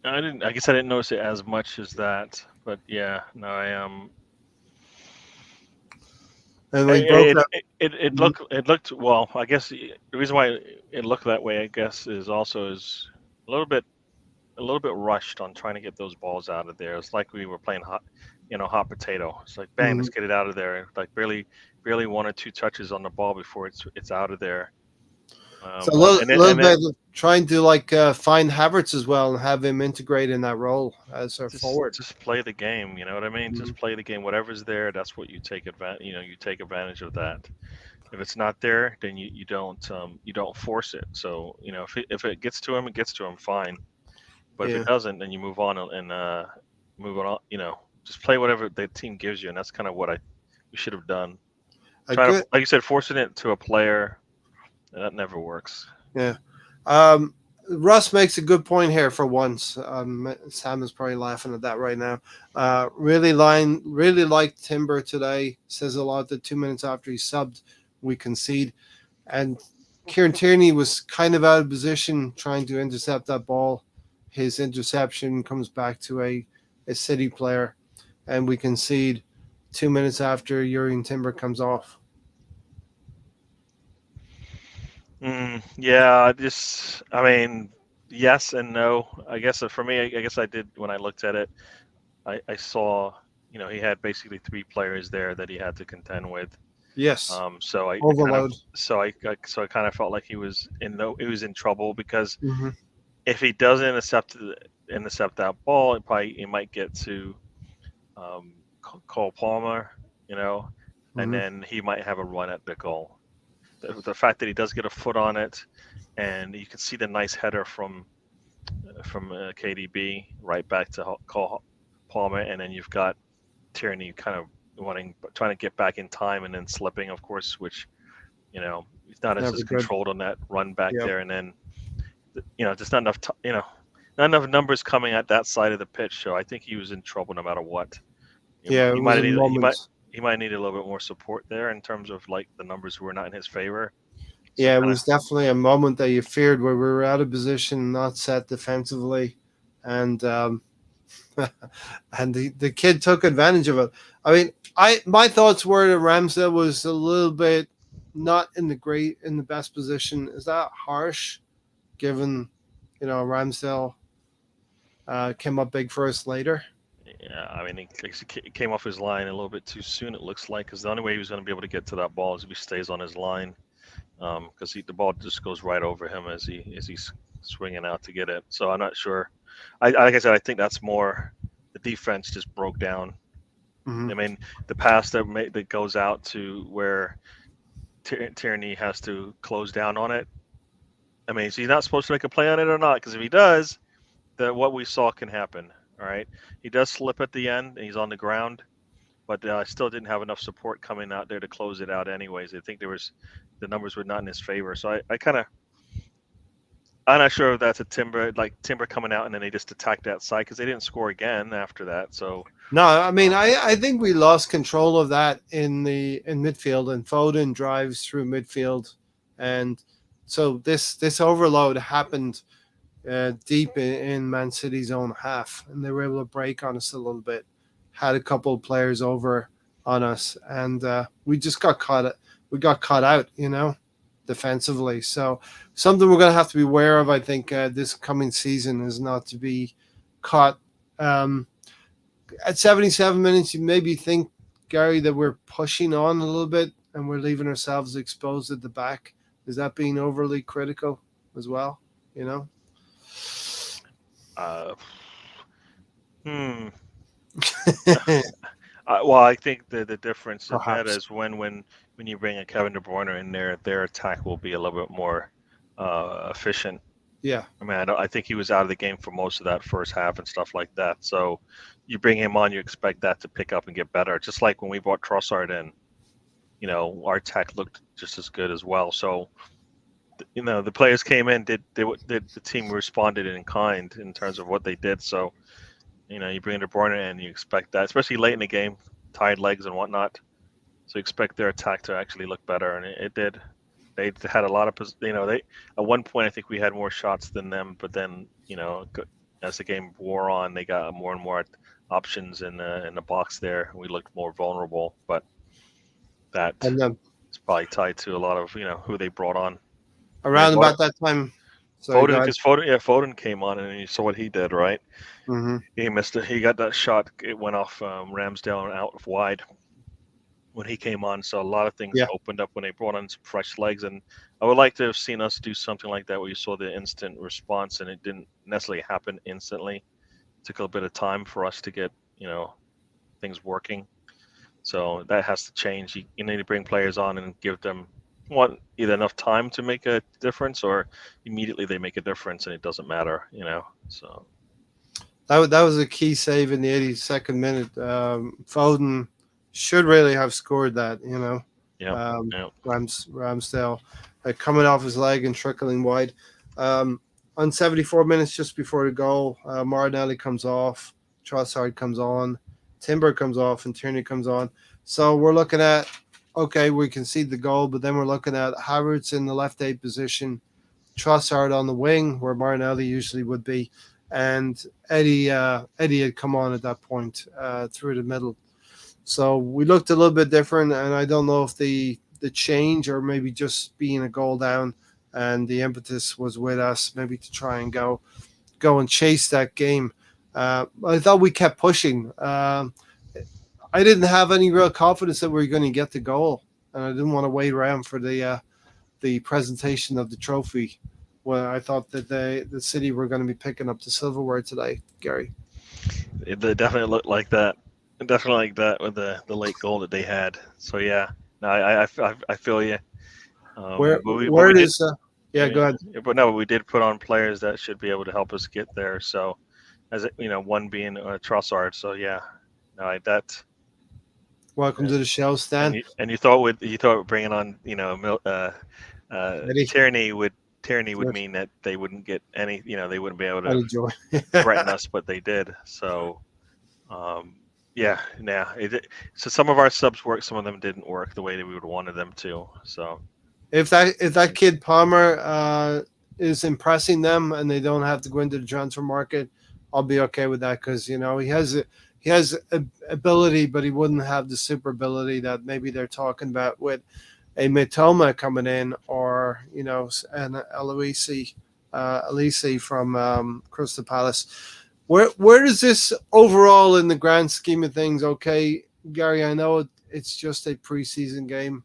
B: I didn't notice it as much as that, but yeah, no, I am.
A: And we broke up.
B: It looked well. I guess the reason why it looked that way, I guess, is also a little bit rushed on trying to get those balls out of there. It's like we were playing hot potato. It's like bang, let's get it out of there. Like barely one or two touches on the ball before it's out of there.
A: So a little bit trying to find Havertz as well and have him integrate in that role as our forward.
B: Just play the game, you know what I mean? Just play the game. Whatever's there, that's what you take advantage. You take advantage of that. If it's not there, then you don't force it. So if it gets to him, it gets to him. Fine. But if it doesn't, then you move on and move on. Just play whatever the team gives you, and that's kind of what we should have done. Like you said, forcing it to a player. That never works.
A: Yeah. Russ makes a good point here for once. Sam is probably laughing at that right now. Really liked Timber today. Says a lot that 2 minutes after he subbed, we concede. And Kieran Tierney was kind of out of position trying to intercept that ball. His interception comes back to a City player, and we concede 2 minutes after Jurrien Timber comes off.
B: Yeah, I mean, yes and no. I guess for me, I guess I did when I looked at it. I saw, he had basically three players there that he had to contend with.
A: Yes,
B: So I kind of,
A: overload.
B: so I kind of felt like he was in trouble because
A: Hmm.
B: if he doesn't intercept that ball, he might get to Cole Palmer, you know, and
A: Hmm.
B: then he might have a run at the goal. The fact that he does get a foot on it, and you can see the nice header from KDB right back to Cole Palmer, and then you've got Tierney kind of trying to get back in time and then slipping, of course, which he's not as
A: Never good.
B: controlled on that run back
A: Yep.
B: there, and then just not enough, not enough numbers coming at that side of the pitch. So I think he was in trouble no matter what.
A: Yeah, it
B: He
A: was
B: might
A: a
B: need
A: moment.
B: he might need a little bit more support there in terms of like the numbers were not in his favor. So
A: Yeah, it
B: kind of
A: was definitely a moment that you feared where we were out of position, not set defensively, and and the kid took advantage of it. I mean, I my thoughts were that Ramsdale was a little bit not in the best position. Is that harsh, given Ramsdale came up big for us later?
B: yeah, I mean he came off his line a little bit too soon. It looks like because the only way he was going to be able to get to that ball is if he stays on his line. Because the ball just goes right over him as he's swinging out to get it. So I'm not sure. Like I said, I think that's more the defense just broke down.
A: Hmm.
B: I mean, the pass that goes out to where Tierney has to close down on it. I mean, so he's not supposed to make a play on it or not? Because if he does, then what we saw can happen. All right, he does slip at the end, and he's on the ground, but still didn't have enough support coming out there to close it out. Anyways, I think the numbers were not in his favor. So I'm not sure if that's a Timber coming out and then they just attacked that side because they didn't score again after that. So
A: No, I mean,
B: um,
A: I think we lost control of that in midfield, and Foden drives through midfield, and so this overload happened deep in Man City's own half, and they were able to break on us a little bit. Had a couple of players over on us, and we just got caught. We got caught out, defensively. So something we're going to have to be aware of. I think this coming season is not to be caught. At 77 minutes, you maybe think, Gary, that we're pushing on a little bit and we're leaving ourselves exposed at the back. Is that being overly critical as well? You know?
B: uh, hmm. Well, I think the difference in that
A: Perhaps.
B: is when you bring a Kevin De Bruyne in there, their attack will be a little bit more efficient.
A: Yeah.
B: I mean, I think he was out of the game for most of that first half and stuff like that. So you bring him on, you expect that to pick up and get better. Just like when we brought Trossard in, our attack looked just as good as well. So the players came in, did the team responded in kind in terms of what they did. So you bring De Bruyne in, you expect that, especially late in the game, tired legs and whatnot. So you expect their attack to actually look better, and it did. They had a lot of, they at one point I think we had more shots than them, but then as the game wore on, they got more and more options in the box there. We looked more vulnerable, but that
A: And then
B: is probably tied to a lot of who they brought on. I mean,
A: around about that time, sorry,
B: Foden,
A: guys.
B: because Foden came on and you saw what he did, right?
A: Mm-hmm.
B: He missed it. He got that shot. It went off Ramsdale and out of wide when he came on. So a lot of things
A: Yeah.
B: opened up when they brought on some fresh legs. And I would like to have seen us do something like that where you saw the instant response and it didn't necessarily happen instantly. It took a little bit of time for us to get, things working. So that has to change. You need to bring players on and give them either enough time to make a difference or immediately they make a difference and it doesn't matter. So
A: That was a key save in the 82nd minute. Foden should really have scored that,
B: yeah, yeah.
A: Ramsdale coming off his leg and trickling wide. On 74 minutes, just before the goal, Martinelli comes off, Trossard comes on, Timber comes off, and Tierney comes on. So we're looking at, okay, we concede the goal, but then we're looking at Havertz in the left eight position, Trossard on the wing, where Martinelli usually would be, and Eddie had come on at that point through the middle. So we looked a little bit different, and I don't know if the change or maybe just being a goal down and the impetus was with us, maybe to try and go and chase that game. I thought we kept pushing. I didn't have any real confidence that we were going to get the goal, and I didn't want to wait around for the presentation of the trophy. Well, I thought that the City were going to be picking up the silverware today, Gary.
B: It definitely looked like that. Definitely like that with the late goal that they had. So yeah, no, I feel you.
A: Where
B: We
A: it
B: did.
A: is? Yeah, go
B: Yeah,
A: ahead.
B: but no, we did put on players that should be able to help us get there. So, one being Trossard. So yeah, no, that.
A: Welcome
B: Yeah.
A: to the show,
B: And
A: Stan.
B: you thought bringing on
A: Eddie,
B: Tierney would
A: good.
B: mean that they wouldn't get any, they wouldn't be able
A: How
B: to
A: did you?
B: threaten us, but they did. So um, yeah, so some of our subs worked, some of them didn't work the way that we would have wanted them to. So
A: If that kid Palmer is impressing them and they don't have to go into the transfer market, I'll be okay with that because he has ability, but he wouldn't have the super ability that maybe they're talking about with a Mitoma coming in, or an Elise from Crystal Palace. Where does this overall in the grand scheme of things? Okay, Gary, I know it's just a preseason game,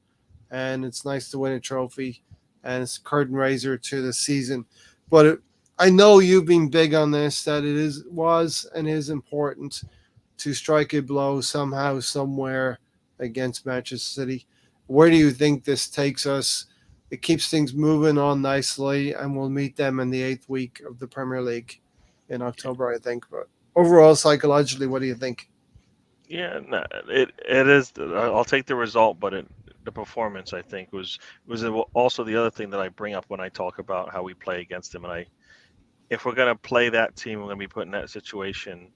A: and it's nice to win a trophy, and it's a curtain raiser to the season. But I know you've been big on this, that was and is important to strike a blow somehow, somewhere against Manchester City. Where do you think this takes us? It keeps things moving on nicely, and we'll meet them in the 8th week of the Premier League in October, I think. But overall, psychologically, what do you think?
B: yeah, no, it is. I'll take the result, but the performance I think was also the other thing that I bring up when I talk about how we play against them. And if we're gonna play that team, we're gonna be put in that situation.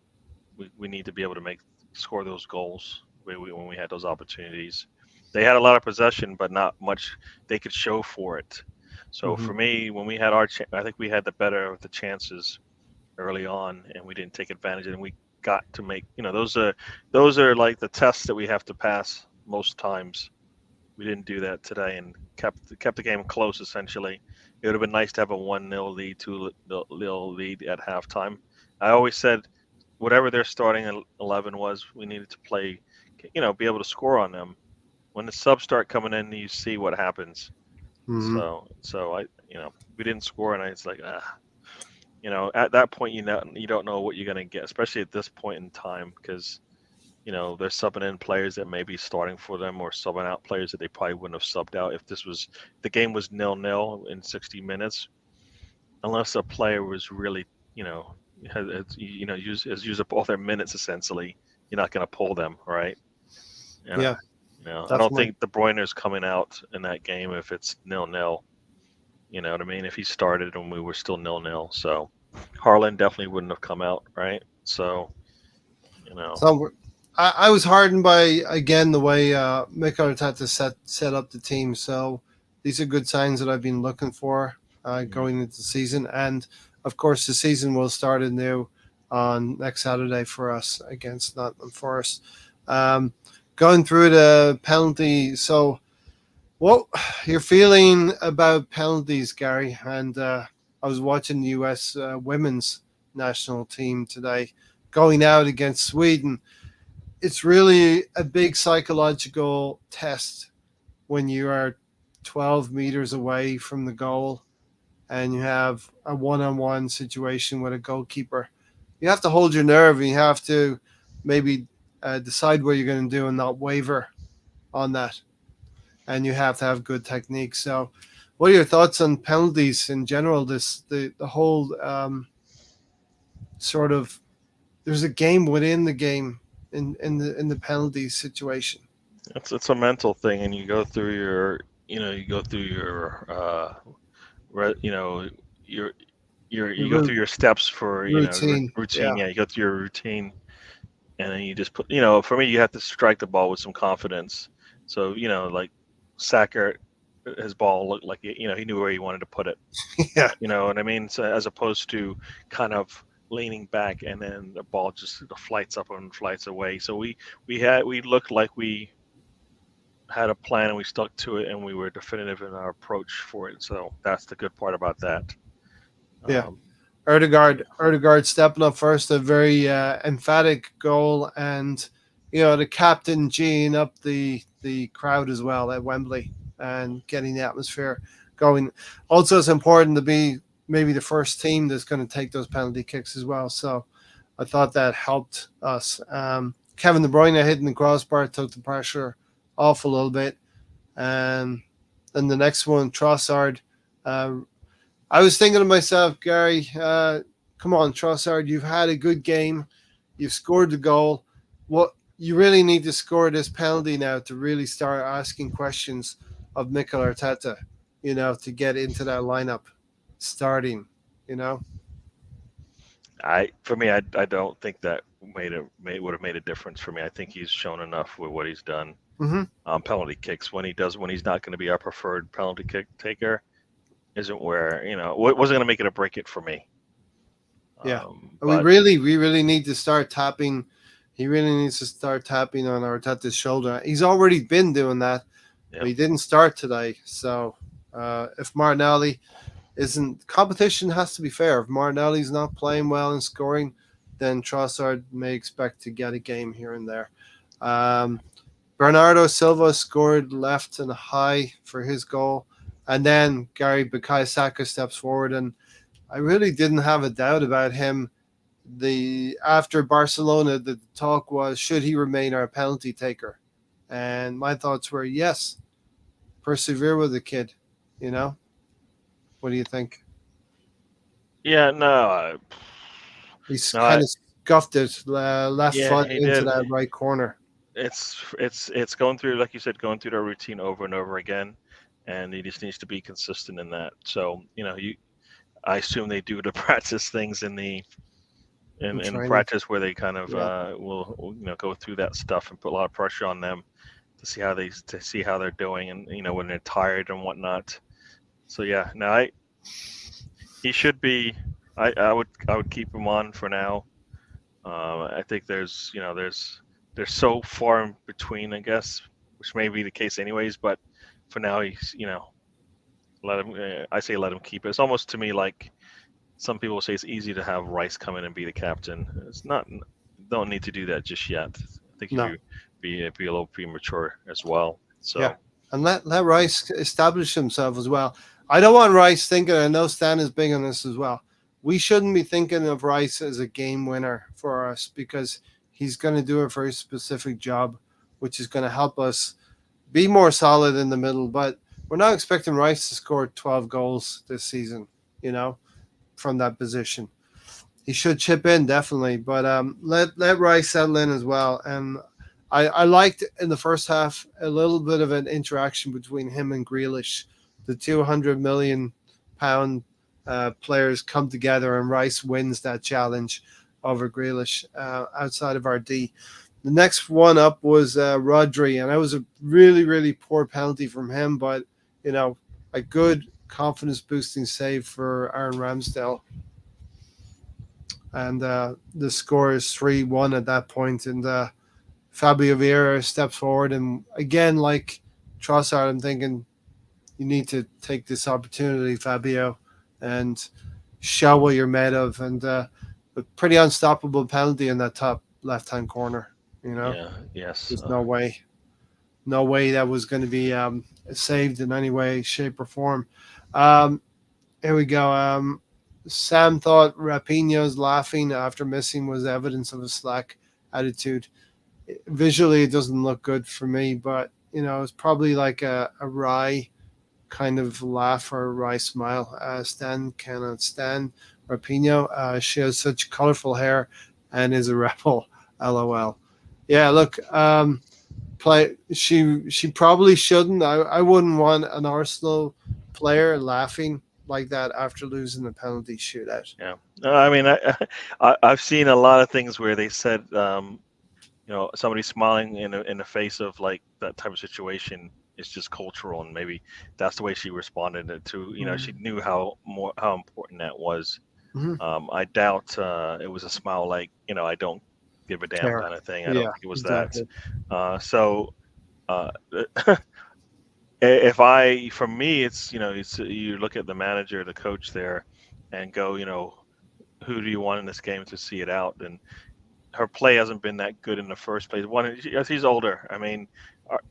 B: We need to be able to score those goals when we had those opportunities. They had a lot of possession, but not much they could show for it. So
A: Mm-hmm.
B: for me, when we had I think we had the better of the chances early on, and we didn't take advantage. And we got to make those are like the tests that we have to pass most times. We didn't do that today, and kept the game close. Essentially, it would have been nice to have a 1-0 lead, 2-0 lead at halftime. I always said whatever their starting 11 was, we needed to play, be able to score on them. When the subs start coming in, you see what happens.
A: Mm-hmm.
B: So we didn't score, and it's like, at that point, you don't know what you're gonna get, especially at this point in time, because they're subbing in players that may be starting for them, or subbing out players that they probably wouldn't have subbed out if the game was 0-0 in 60 minutes, unless a player was really, has used up all their minutes essentially. You're not going to pull them, right? And
A: Yeah,
B: I don't
A: definitely.
B: think De Bruyne's coming out in that game if it's 0-0. You know what I mean? If he started and we were still 0-0, so Harlan definitely wouldn't have come out, right? So, you know,
A: So I was hardened by again the way Mikel Arteta set up the team. So these are good signs that I've been looking for
B: mhm.
A: going into the season, and of course the season will start anew on next Saturday for us against Nottingham Forest. Um, Going through the penalty. So what you're feeling about penalties, Gary? And I was watching the U.S. Women's national team today going out against Sweden. It's really a big psychological test when you are 12 meters away from the goal and you have a one-on-one situation with a goalkeeper. You have to hold your nerve, and you have to maybe decide what you're going to do and not waver on that. And you have to have good technique. So what are your thoughts on penalties in general? The whole sort of, there's a game within the game in the penalty situation.
B: It's a mental thing, and you go through your you know your
A: Your
B: you go through your steps for
A: routine.
B: routine.
A: Yeah.
B: Yeah, you go through your routine, and then you just put for me, you have to strike the ball with some confidence. So like Sacker, his ball looked like he knew where he wanted to put it.
A: Yeah.
B: You know what I mean? So as opposed to kind of leaning back and then the ball just flights up and flights away. So we looked like we had a plan and we stuck to it and we were definitive in our approach for it. So that's the good part about that.
A: Yeah.
B: Um,
A: Erdegaard stepping up first, a very emphatic goal, and the captain geeing up the crowd as well at Wembley and getting the atmosphere going. Also, it's important to be maybe the first team that's going to take those penalty kicks as well. So I thought that helped us. Kevin De Bruyne hitting the crossbar took the pressure off a little bit. Then the next one, Trossard. Uh, I was thinking to myself, Gary, come on, Trossard, you've had a good game. You've scored the goal. What you really need to score this penalty now to really start asking questions of Mikel Arteta, to get into that lineup starting, you know?
B: for me, I don't think that would have made a difference for me. I think he's shown enough with what he's done.
A: Mm-hmm.
B: Penalty kicks when he's not going to be our preferred penalty kick taker isn't where wasn't going to make it or break it for me.
A: Yeah,
B: but
A: we really need to start tapping. He really needs to start tapping on Arteta's shoulder. He's already been doing that, but he didn't start today. So if Martinelli isn't, competition has to be fair. If Martinelli's not playing well and scoring, then Trossard may expect to get a game here and there. Bernardo Silva scored left and high for his goal. And then Gary Bukayo Saka steps forward, and I really didn't have a doubt about him. After Barcelona, the talk was, should he remain our penalty taker? And my thoughts were, yes, persevere with the kid. What do you think?
B: Yeah, no,
A: He's
B: no,
A: kind of scuffed it left foot
B: he
A: into
B: did.
A: that right corner.
B: It's going through, like you said, going through the routine over and over again, and he just needs to be consistent in that. So I assume they do the practice things in practice where they kind of will go through that stuff and put a lot of pressure on them to see how they're doing, and when they're tired and whatnot. So yeah, no, he should be. I would keep him on for now. I think there's so far in between, I guess, which may be the case anyways. But for now, he's let him. I say let him keep it. It's almost to me like some people say it's easy to have Rice come in and be the captain. It's not. Don't need to do that just yet. I think if you be a little premature as well. So
A: yeah, and let Rice establish himself as well. I don't want Rice thinking. I know Stan is big on this as well. We shouldn't be thinking of Rice as a game winner for us, because he's going to do a very specific job, which is going to help us be more solid in the middle. But we're not expecting Rice to score 12 goals this season, from that position. He should chip in, definitely, but let Rice settle in as well. And I liked in the first half a little bit of an interaction between him and Grealish. The 200 million pound players come together, and Rice wins that challenge over Grealish outside of our D. The next one up was Rodri, and that was a really, really poor penalty from him, but a good confidence boosting save for Aaron Ramsdale. And the score is 3-1 at that point, and Fabio Vieira steps forward, and again, like Trossard, I'm thinking you need to take this opportunity, Fabio, and show what you're made of. And a pretty unstoppable penalty in that top left-hand corner.
B: Yeah. Yes.
A: There's no way that was going to be saved in any way, shape, or form. Here we go. Sam thought Rapinoe's laughing after missing was evidence of a slack attitude. Visually, it doesn't look good for me, but it's probably like a wry kind of laugh or a wry smile. Stan cannot stand Rapinoe. She has such colorful hair and is a rebel. LOL. Yeah, look, she probably shouldn't. I wouldn't want an Arsenal player laughing like that after losing the penalty shootout.
B: Yeah, I mean, I've seen a lot of things where they said, somebody smiling in the face of like that type of situation is just cultural, and maybe that's the way she responded to. She knew how important that was.
A: Mm-hmm.
B: I doubt it was a smile like I don't give a damn kind of thing. I don't think it was that. So Uh, for me, it's it's you look at the manager, the coach there, and go, who do you want in this game to see it out? And her play hasn't been that good in the first place. One, she's older. I mean,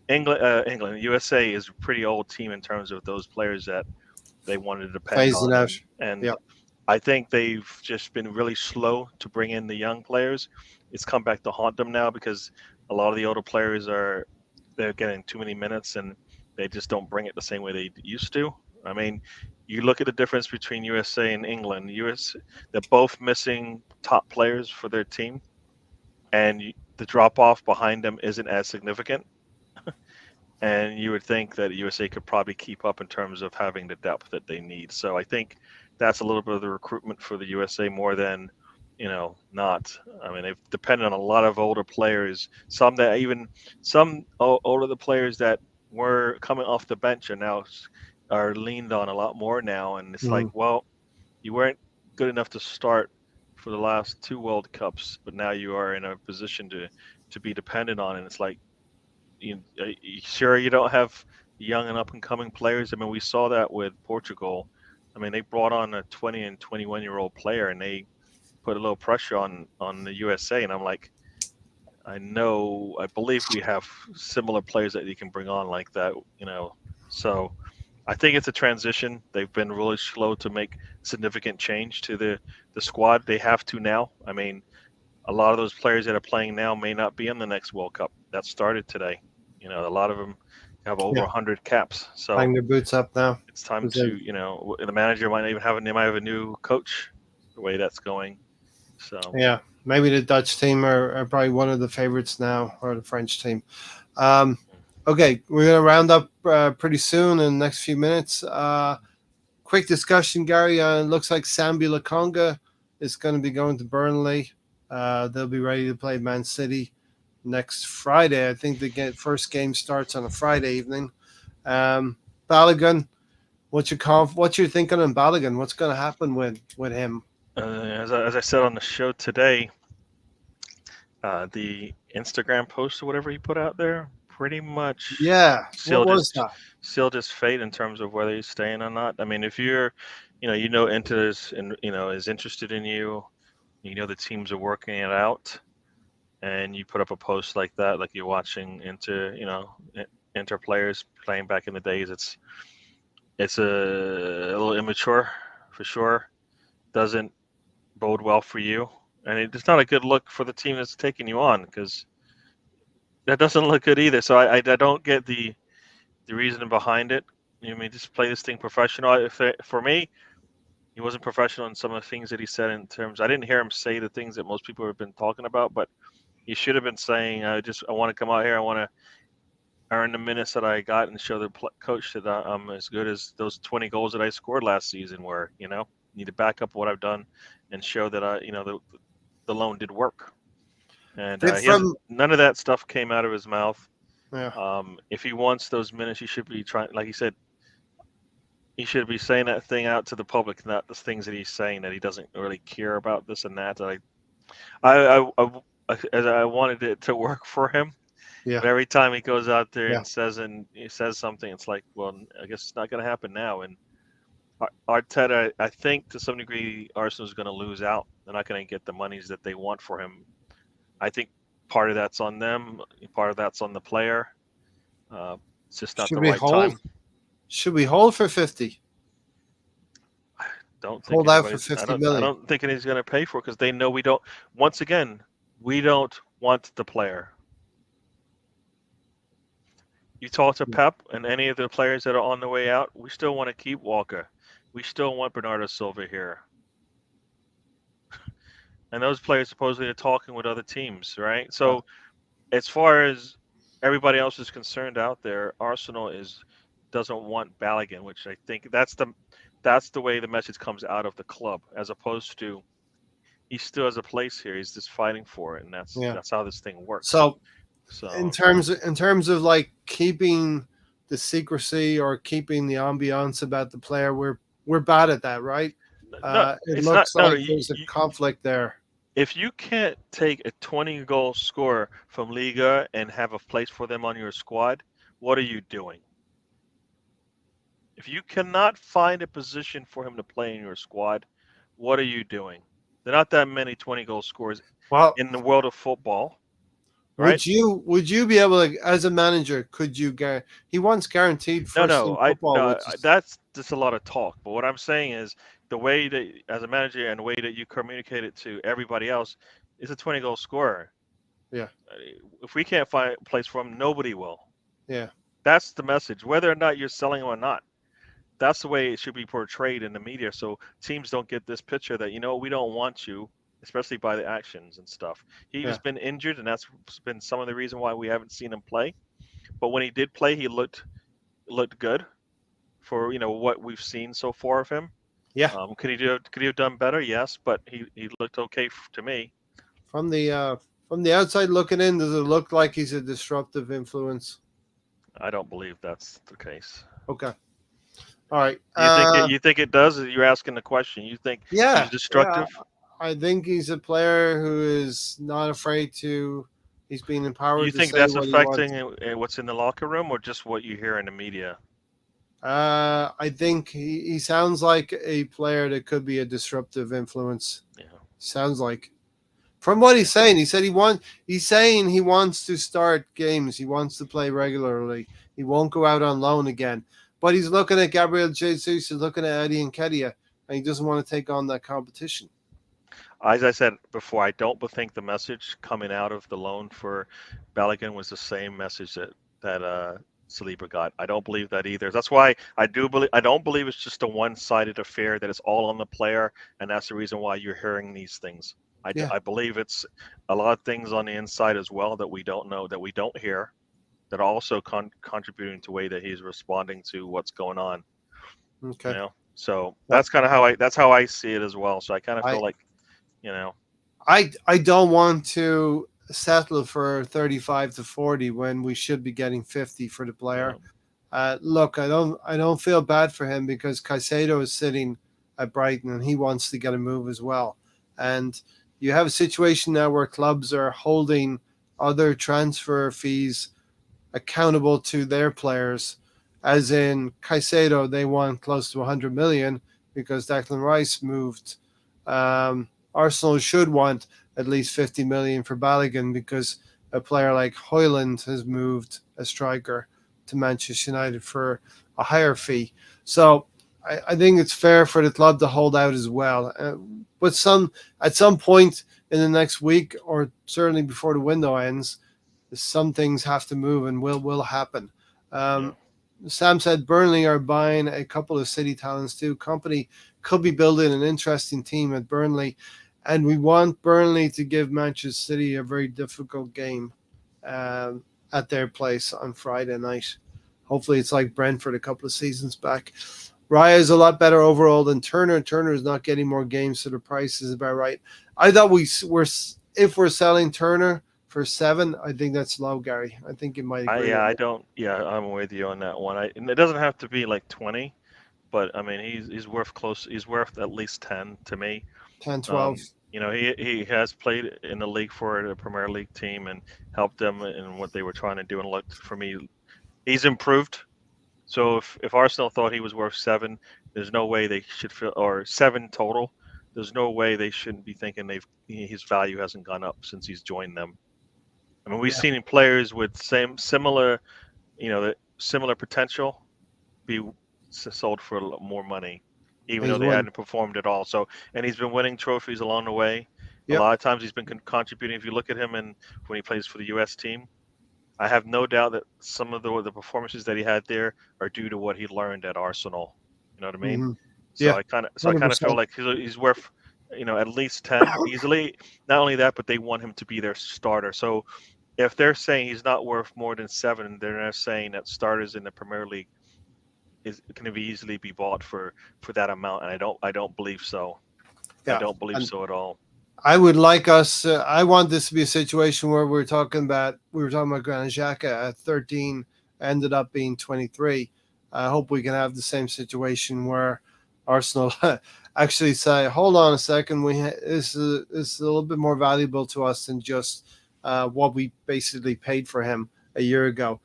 B: England, USA is a pretty old team in terms of those players that they wanted to depend
A: Phasing
B: on,
A: out.
B: and
A: Yeah.
B: I think they've just been really slow to bring in the young players. It's come back to haunt them now because a lot of the older players they're getting too many minutes and they just don't bring it the same way they used to. I mean, you look at the difference between USA and England. They're both missing top players for their team, and the drop off behind them isn't as significant. And you would think that USA could probably keep up in terms of having the depth that they need. So I think that's a little bit of the recruitment for the USA more than, not. I mean, they've depended on a lot of older players. Older the players that were coming off the bench are leaned on a lot more now. And it's like,
A: Mhm.
B: well, you weren't good enough to start for the last two World Cups, but now you are in a position to be dependent on. And it's like, you sure you don't have young and up and coming players? I mean, we saw that with Portugal. I mean, they brought on a 20 and 21-year-old player, and they put a little pressure on the USA. And I'm like, I believe we have similar players that you can bring on like that. So I think it's a transition. They've been really slow to make significant change to the squad. They have to now. I mean, a lot of those players that are playing now may not be in the next World Cup. That started today. A lot of them have over
A: Yeah.
B: 100 caps. So
A: Hang their boots up now.
B: it's time
A: 'Cause
B: to, the manager might even they might have a new coach the way that's going. So
A: yeah, maybe the Dutch team are probably one of the favorites now, or the French team. Um, okay, we're going to round up pretty soon in the next few minutes. Quick discussion, Gary. It looks like Sambi Lakonga is going to be going to Burnley. They'll be ready to play Man City next Friday. I think the first game starts on a Friday evening. Balogun, what's your thinking on Balogun? What's going to happen with him?
B: as I said on the show today, the Instagram post or whatever he put out there pretty much
A: Yeah, what
B: sealed
A: was
B: his
A: that?
B: sealed his fate in terms of whether he's staying or not. I mean, if you're, Inter is interested in you, the teams are working it out, and you put up a post like that, like you're watching Inter players playing back in the days, it's a little immature for sure. Doesn't bode well for you, and it's not a good look for the team that's taking you on because that doesn't look good either. So I don't get the reasoning behind it. You mean just play this thing professional? For me, he wasn't professional in some of the things that he said in terms. I didn't hear him say the things that most people have been talking about, but he should have been saying, I want to come out here. I want to earn the minutes that I got and show the coach that I'm as good as those 20 goals that I scored last season were. Need to back up what I've done and show that the loan did work. And he has
A: From
B: none of that stuff came out of his mouth.
A: yeah,
B: If he wants those minutes, he should be trying. Like he said, he should be saying that thing out to the public, not the things that he's saying that he doesn't really care about this and that. I wanted it to work for him,
A: yeah,
B: but every time he goes out there
A: yeah.
B: and he says something, it's like, well, I guess it's not going to happen now. And Arteta, I think to some degree, Arsenal's going to lose out. They're not going to get the monies that they want for him. I think part of that's on them, part of that's on the player. It's just not
A: Should
B: the
A: we
B: right
A: hold?
B: time.
A: Should we hold for 50?
B: Don't think
A: Hold out for
B: anybody's. I
A: 50
B: don't. I
A: million.
B: don't think anybody's going to pay for it because they know we don't. Once again, we don't want the player. You talk to Pep and any of the players that are on the way out. We still want to keep Walker. We still want Bernardo Silva here. And those players supposedly are talking with other teams, right? So, as far as everybody else is concerned out there, Arsenal doesn't want Balogun, which I think that's the way the message comes out of the club, as opposed to he still has a place here. He's just fighting for it, and
A: Yeah.
B: that's how this thing works.
A: So
B: So
A: in terms of like keeping the secrecy or keeping the ambiance about the player, we're bad at that, right?
B: no,
A: It
B: it's not.
A: looks
B: No,
A: like there's a conflict there.
B: If you can't take a 20 goal scorer from Liga and have a place for them on your squad, what are you doing? If you cannot find a position for him to play in your squad, what are you doing? There are not that many 20 goal scorers
A: Well,
B: in the world of football, right?
A: would you be able to, as a manager, could you he wants guaranteed
B: No,
A: first
B: no,
A: team football, which is
B: that's just a lot of talk. But what I'm saying is the way that, as a manager, and the way that you communicate it to everybody else, is a 20 goal scorer.
A: yeah,
B: If we can't find a place for him, nobody will.
A: yeah,
B: That's the message, whether or not you're selling him or not. That's the way it should be portrayed in the media, so teams don't get this picture that, we don't want you, especially by the actions and stuff. He's
A: yeah,
B: been injured, and that's been some of the reason why we haven't seen him play. But when he did play, he looked good for what we've seen so far of him.
A: yeah.
B: Could he have done better? Yes, but he looked okay to me.
A: From the outside looking in, does it look like he's a disruptive influence?
B: I don't believe that's the case.
A: Okay, all right.
B: You think it does? You're asking the question. You think
A: Yeah,
B: he's destructive?
A: yeah. I think he's a player who is not afraid to. He's being empowered
B: You
A: to
B: think
A: say
B: that's
A: what he wants.
B: affecting what's in the locker room, or just what you hear in the media?
A: I think he sounds like a player that could be a disruptive influence.
B: Yeah.
A: Sounds like. From what he's saying, he said he's saying he wants to start games. He wants to play regularly. He won't go out on loan again. But he's looking at Gabriel Jesus, he's looking at Eddie Nketiah, and he doesn't want to take on that competition.
B: As I said before, I don't think the message coming out of the loan for Balogun was the same message that Saliba got. I don't believe that either. That's why I don't believe it's just a one-sided affair, that it's all on the player, and that's the reason why you're hearing these things.
A: Yeah.
B: I believe it's a lot of things on the inside as well that we don't know, that we don't hear, that are also contributing to the way that he's responding to what's going on.
A: Okay.
B: So that's kind of how I see it as well. So I kind of feel like,
A: I don't want to settle for 35 to 40 when we should be getting 50 for the player. Look, I don't feel bad for him, because Caicedo is sitting at Brighton and he wants to get a move as well. And you have a situation now where clubs are holding other transfer fees accountable to their players. As in Caicedo, they want close to 100 million because Declan Rice moved. Arsenal should want at least 50 million for Balogun because a player like Højlund has moved, a striker, to Manchester United for a higher fee. So I think it's fair for the club to hold out as well. But at some point in the next week, or certainly before the window ends, some things have to move and will happen. Sam said Burnley are buying a couple of City talents too. Company could be building an interesting team at Burnley, and we want Burnley to give Manchester City a very difficult game at their place on Friday night. Hopefully it's like Brentford a couple of seasons back. Raya is a lot better overall than Turner. Turner is not getting more games, so the price is about right. I thought if we're selling Turner for 7, I think that's low, Gary. I think you might agree.
B: I'm with you on that one. And it doesn't have to be like 20, but I mean he's worth He's worth at least 10 to me.
A: 10, 12.
B: He has played in the league for the Premier League team and helped them in what they were trying to do, and looked, for me, he's improved. So if Arsenal thought he was worth 7, there's no way they should feel, or 7 total. There's no way they shouldn't be thinking his value hasn't gone up since he's joined them. I mean, we've seen players with similar potential be sold for more money, even though they hadn't performed at all. So, and he's been winning trophies along the way. Yep. A lot of times he's been contributing. If you look at him when he plays for the U.S. team, I have no doubt that some of the performances that he had there are due to what he learned at Arsenal. You know what I mean? Mm-hmm. So I kind of feel like he's worth at least 10 easily. Not only that, but they want him to be their starter. So if they're saying he's not worth more than 7, they're not saying that starters in the Premier League can easily be bought for that amount, and I don't believe so. Yeah. I don't believe so at all.
A: I would like us. I want this to be a situation where we were talking about Granit Xhaka at 13, ended up being 23. I hope we can have the same situation where Arsenal actually say, hold on a second, this is a little bit more valuable to us than just what we basically paid for him a year ago.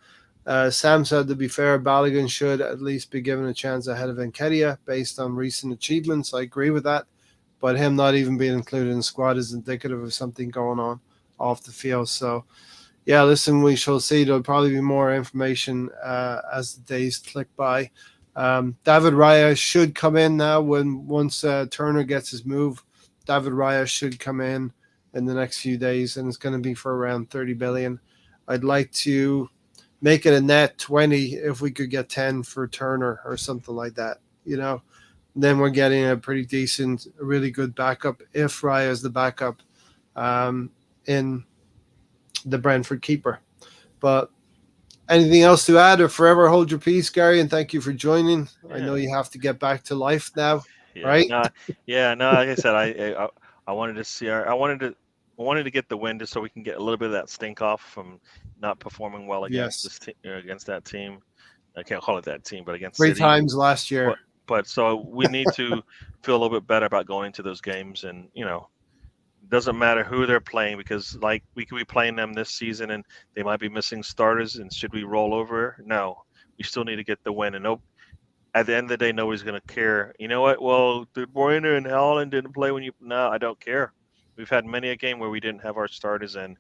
A: Sam said, to be fair, Balogun should at least be given a chance ahead of Nketiah based on recent achievements. I agree with that, but him not even being included in the squad is indicative of something going on off the field. So, yeah, listen, we shall see. There'll probably be more information as the days click by. David Raya should come in now once Turner gets his move. David Raya should come in the next few days, and it's going to be for around 30 billion. I'd like to make it a net 20 if we could get 10 for Turner or something like that. Then we're getting a pretty decent, really good backup if Raya is the backup in the Brentford keeper. But anything else to add, or forever hold your peace, Gary? And thank you for joining.
B: Yeah.
A: I know you have to get back to life now,
B: Yeah,
A: right?
B: no, yeah, no. Like I said, I wanted to see I wanted to get the win just so we can get a little bit of that stink off from not performing well against
A: Yes.
B: against that team. I can't call it that team, but against
A: 3
B: City.
A: times last year.
B: But so we need to feel a little bit better about going into those games, and it doesn't matter who they're playing, because like we could be playing them this season and they might be missing starters. And should we roll over? No, we still need to get the win. And at the end of the day, nobody's going to care. You know what? Well, De Bruyne and Haaland didn't play when you. No, I don't care. We've had many a game where we didn't have our starters, and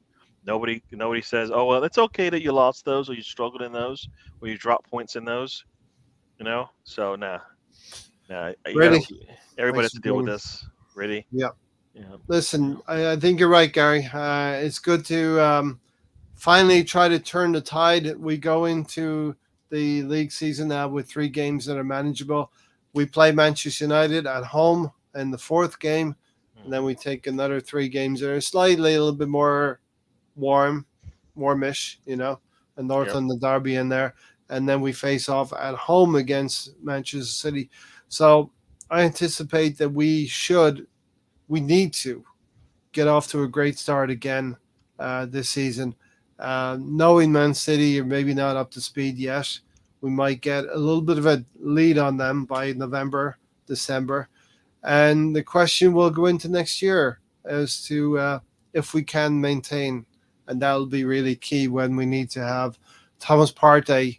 B: nobody says, "Oh well, it's okay that you lost those, or you struggled in those, or you dropped points in those." So nah.
A: Ready?
B: Everybody has
A: Thanks
B: to
A: for
B: deal with
A: joining.
B: this. Ready?
A: Yeah.
B: Yeah.
A: Listen, I think you're right, Gary. It's good to finally try to turn the tide. We go into the league season now with 3 games that are manageable. We play Manchester United at home in the 4th game, and then we take another 3 games that are slightly a little bit more warmish, and North and the Derby in there. And then we face off at home against Manchester City. So I anticipate that we need to get off to a great start again this season. Knowing Man City are maybe not up to speed yet, we might get a little bit of a lead on them by November, December. And the question will go into next year as to if we can maintain. And that'll be really key when we need to have Thomas Partey.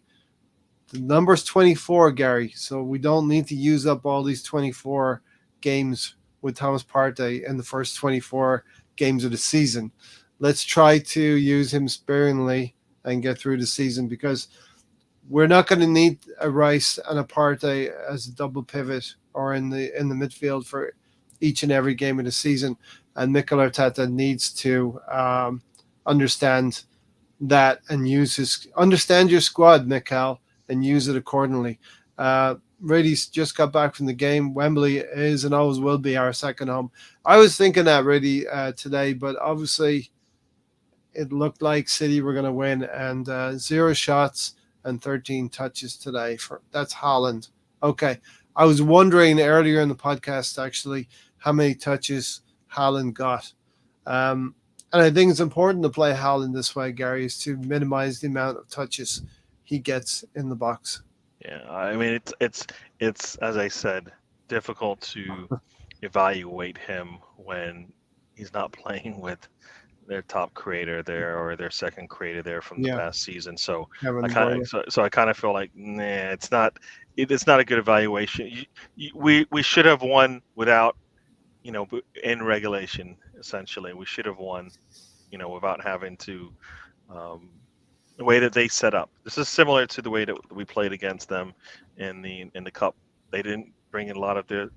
A: The number's 24, Gary. So we don't need to use up all these 24 games with Thomas Partey in the first 24 games of the season. Let's try to use him sparingly and get through the season, because we're not going to need a Rice and a Partey as a double pivot or in the midfield for each and every game of the season. And Mikel Arteta needs to understand that and understand your squad, Mikel, and use it accordingly. Brady's just got back from the game. Wembley is and always will be our second home. I was thinking that really today, but obviously it looked like City were going to win, and 0 shots and 13 touches today. That's Haaland. Okay. I was wondering earlier in the podcast, actually, how many touches Haaland got. And I think it's important to play Haaland this way, Gary, is to minimize the amount of touches he gets in the box.
B: Yeah, I mean it's as I said, difficult to evaluate him when he's not playing with their top creator there or their second creator there from the past season. So I kind of feel like it's not a good evaluation. We should have won without in regulation. Essentially, we should have won without having to. The way that they set up. This is similar to the way that we played against them in the cup. They didn't bring in a lot of their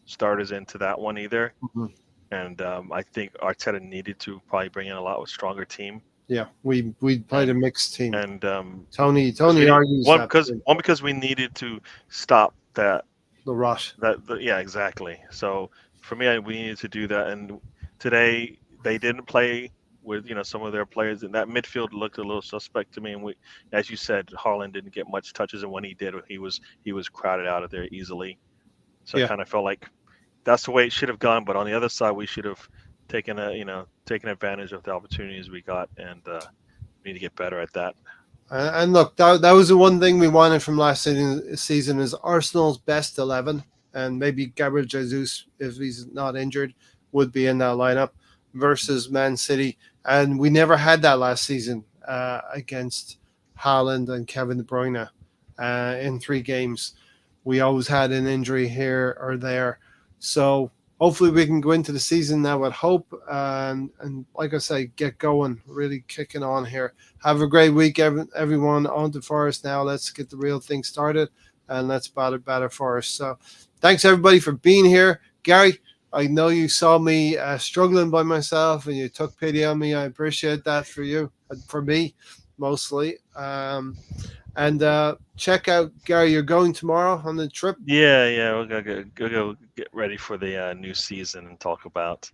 B: starters into that one either.
A: Mm-hmm.
B: And I think Arteta needed to probably bring in a lot stronger team.
A: Yeah, we played a mixed team.
B: And
A: Tony argues
B: because we needed to stop the
A: rush.
B: Yeah, exactly. So for me, we needed to do that. And today they didn't play with some of their players, and that midfield looked a little suspect to me. And as you said, Haaland didn't get much touches, and when he did, he was crowded out of there easily. So I kind of felt like that's the way it should have gone. But on the other side, we should have taken advantage of the opportunities we got, and we need to get better at that.
A: And look, that was the one thing we wanted from last season is Arsenal's best 11. and maybe Gabriel Jesus, if he's not injured, would be in that lineup versus Man City. And we never had that last season against Haaland and Kevin De Bruyne in 3 games. We always had an injury here or there. So hopefully we can go into the season now with hope and like I say, get going, really kicking on here. Have a great week, everyone. On to Forest now. Let's get the real thing started and let's batter Forest. So thanks everybody for being here. Gary, I know you saw me struggling by myself and you took pity on me. I appreciate that for you, for me mostly. And check out, Gary, you're going tomorrow on the trip?
B: Yeah, we're gonna go get ready for the new season and talk about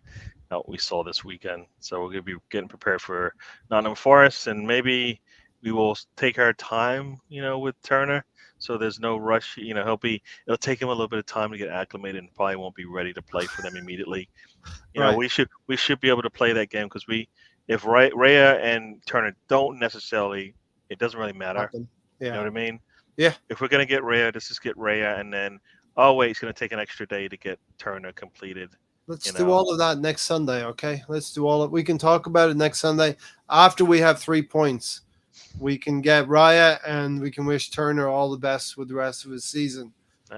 B: what we saw this weekend. So we're gonna be getting prepared for Nottingham Forest, and maybe we will take our time, with Turner. So there's no rush. It'll take him a little bit of time to get acclimated, and probably won't be ready to play for them immediately.
A: Right.
B: We should be able to play that game because if Raya and Turner don't necessarily, it doesn't really matter.
A: Happen. Yeah.
B: You know what I mean?
A: Yeah.
B: If we're gonna get Raya, let's just get Raya, and then it's gonna take an extra day to get Turner completed.
A: Let's do all of that next Sunday, okay? Let's do all of we can talk about it next Sunday after we have 3 points. We can get Raya and we can wish Turner all the best with the rest of his season.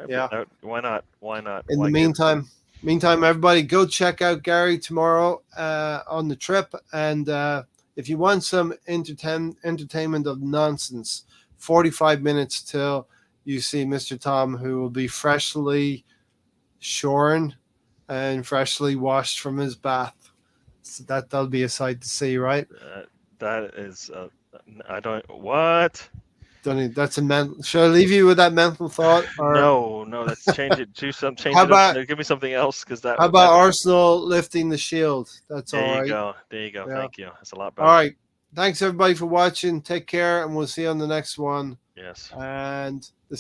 A: Yeah.
B: Why not? Why not?
A: In the meantime, everybody go check out Gary tomorrow on the trip. And if you want some entertainment of nonsense, 45 minutes till you see Mr. Tom, who will be freshly shorn and freshly washed from his bath. So that'll be a sight to see, right?
B: That is, I don't, what?
A: That's a mental. Should I leave you with that mental thought? Or
B: no, let's change it. Change it up. Give me something else, because that.
A: How about Arsenal lifting the shield? That's all right.
B: There you go.
A: Yeah.
B: Thank you. That's a lot better.
A: All right. Thanks everybody for watching. Take care, and we'll see you on the next one.
B: Yes.
A: And the